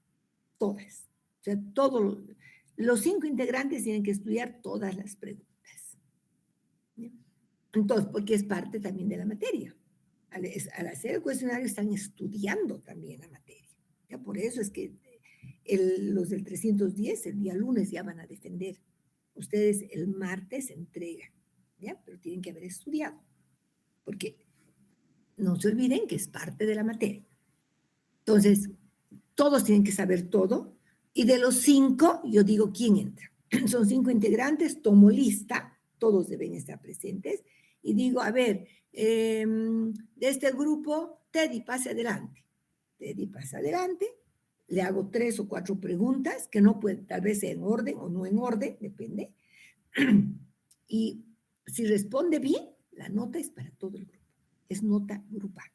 S1: Todas. O sea, los 5 integrantes tienen que estudiar todas las preguntas. ¿Ya? Entonces, porque es parte también de la materia. Al hacer el cuestionario están estudiando también la materia. ¿Ya? Por eso es que los del 310 el día lunes ya van a defender. Ustedes el martes entregan, ¿ya? Pero tienen que haber estudiado, porque no se olviden que es parte de la materia. Entonces, todos tienen que saber todo, y de los 5, yo digo quién entra. Son 5 integrantes, tomo lista, todos deben estar presentes, y digo, a ver, de este grupo, Teddy, pase adelante. Teddy pasa adelante, le hago 3 o 4 preguntas, que no pueden, tal vez sea en orden o no en orden, depende. Y si responde bien, la nota es para todo el grupo. Es nota grupal.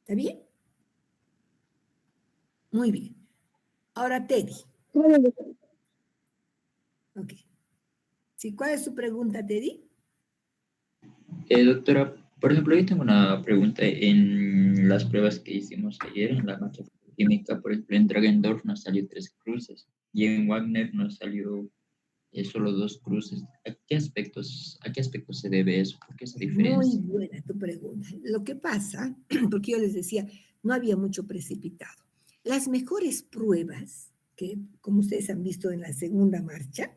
S1: ¿Está bien? Muy bien. Ahora, Teddy.
S7: Claro, doctora.
S1: Ok. Sí, ¿cuál es su pregunta, Teddy?
S6: Doctora, por ejemplo, yo tengo una pregunta en las pruebas que hicimos ayer en la materia de química. Por ejemplo, en Dragendorf nos salió 3 cruces y en Wagner nos salió solo 2 cruces. ¿A qué aspectos se debe eso? ¿Por qué esa
S1: Muy
S6: diferencia?
S1: buena tu pregunta. Lo que pasa, porque yo les decía, no había mucho precipitado. Las mejores pruebas, que como ustedes han visto en la segunda marcha,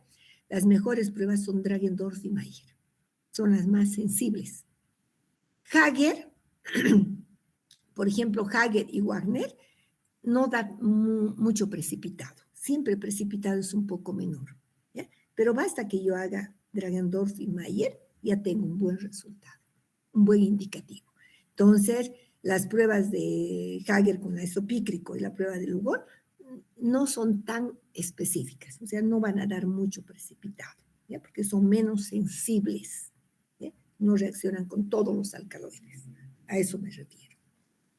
S1: las mejores pruebas son Dragendorf y Mayer. Son las más sensibles. Hager, por ejemplo, Hager y Wagner, no da mucho precipitado. Siempre el precipitado es un poco menor. ¿Ya? Pero basta que yo haga Dragendorf y Mayer, ya tengo un buen resultado, un buen indicativo. Entonces, las pruebas de Hager con isopícrico y la prueba de Lugol no son tan específicas, o sea, no van a dar mucho precipitado, ¿ya? Porque son menos sensibles, ¿ya? No reaccionan con todos los alcaloides. A eso me refiero.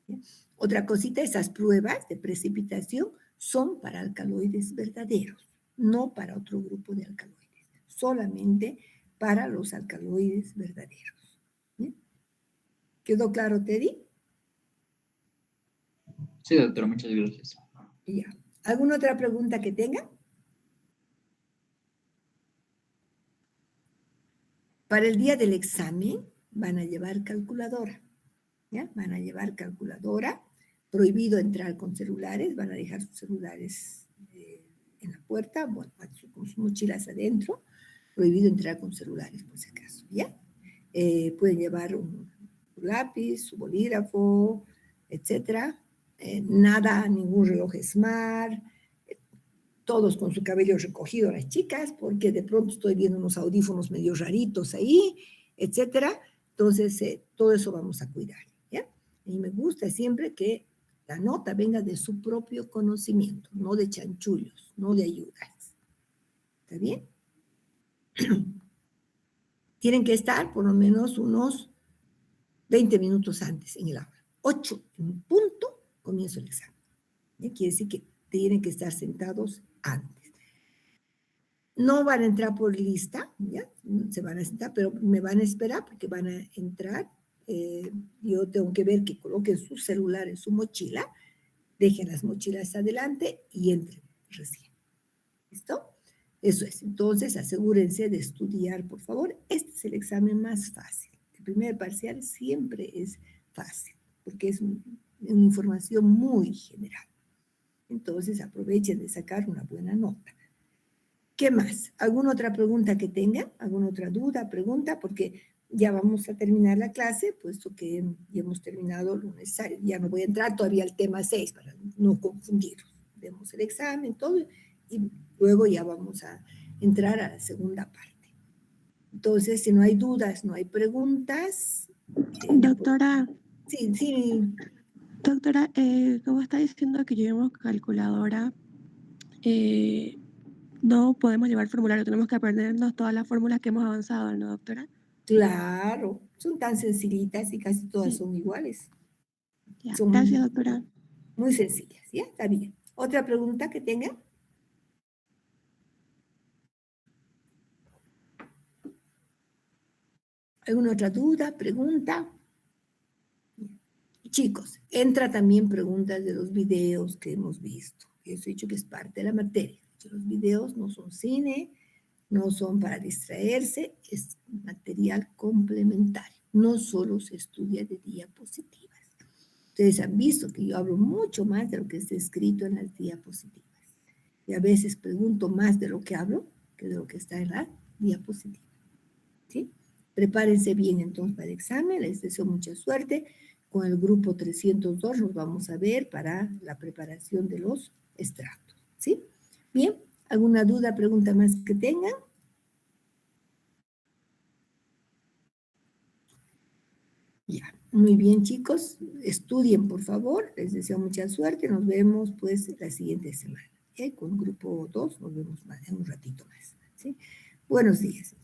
S1: ¿Ya? Otra cosita, esas pruebas de precipitación son para alcaloides verdaderos, no para otro grupo de alcaloides, solamente para los alcaloides verdaderos. ¿Ya? ¿Quedó claro, Teddy?
S6: Sí, doctora, muchas gracias.
S1: Ya. ¿Alguna otra pregunta que tenga? Para el día del examen van a llevar calculadora, ¿ya? Van a llevar calculadora, prohibido entrar con celulares, van a dejar sus celulares en la puerta, bueno, con sus mochilas adentro, prohibido entrar con celulares por si acaso, ¿ya? Pueden llevar un lápiz, su bolígrafo, etcétera. Nada, ningún reloj smart, todos con su cabello recogido, las chicas, porque de pronto estoy viendo unos audífonos medio raritos ahí, etcétera. Entonces, todo eso vamos a cuidar, ¿ya? Y me gusta siempre que la nota venga de su propio conocimiento, no de chanchullos, no de ayudas. ¿Está bien? Tienen que estar por lo menos unos 20 minutos antes en el aula. 8 en punto, comienzo el examen. ¿Ya? Quiere decir que tienen que estar sentados antes. No van a entrar por lista, ¿ya? Se van a sentar, pero me van a esperar porque van a entrar. Yo tengo que ver que coloquen su celular en su mochila, dejen las mochilas adelante y entren recién. ¿Listo? Eso es. Entonces, asegúrense de estudiar, por favor. Este es el examen más fácil. El primer parcial siempre es fácil, porque es una información muy general. Entonces, aprovechen de sacar una buena nota. ¿Qué más? ¿Alguna otra pregunta que tengan? ¿Alguna otra duda, pregunta? Porque ya vamos a terminar la clase, puesto que ya hemos terminado lo necesario. Ya no voy a entrar todavía al tema 6 para no confundirlos. Vemos el examen, todo, y luego ya vamos a entrar a la segunda parte. Entonces, si no hay dudas, no hay preguntas.
S2: Doctora,
S1: Sí, sí.
S2: doctora, como está diciendo que llevemos calculadora, no podemos llevar formulario, tenemos que aprendernos todas las fórmulas que hemos avanzado, ¿no, doctora?
S1: Claro, son tan sencillitas y casi todas
S2: Sí.
S1: son iguales.
S2: Ya,
S1: Son
S2: gracias, doctora.
S1: muy sencillas, ¿ya? Está bien. ¿Otra pregunta que tengan? ¿Alguna otra duda, pregunta? Chicos, entra también preguntas de los videos que hemos visto. Eso he dicho que es parte de la materia. Los videos no son cine, no son para distraerse, es material complementario. No solo se estudia de diapositivas. Ustedes han visto que yo hablo mucho más de lo que está escrito en las diapositivas. Y a veces pregunto más de lo que hablo que de lo que está en la diapositiva. ¿Sí? Prepárense bien entonces para el examen. Les deseo mucha suerte. Con el grupo 302 nos vamos a ver para la preparación de los extractos. ¿Sí? Bien. ¿Alguna duda, pregunta más que tengan? Ya. Muy bien, chicos, estudien, por favor, les deseo mucha suerte, nos vemos pues la siguiente semana. ¿Ok? Con grupo 2 nos vemos más, en un ratito más. ¿Sí? Buenos días.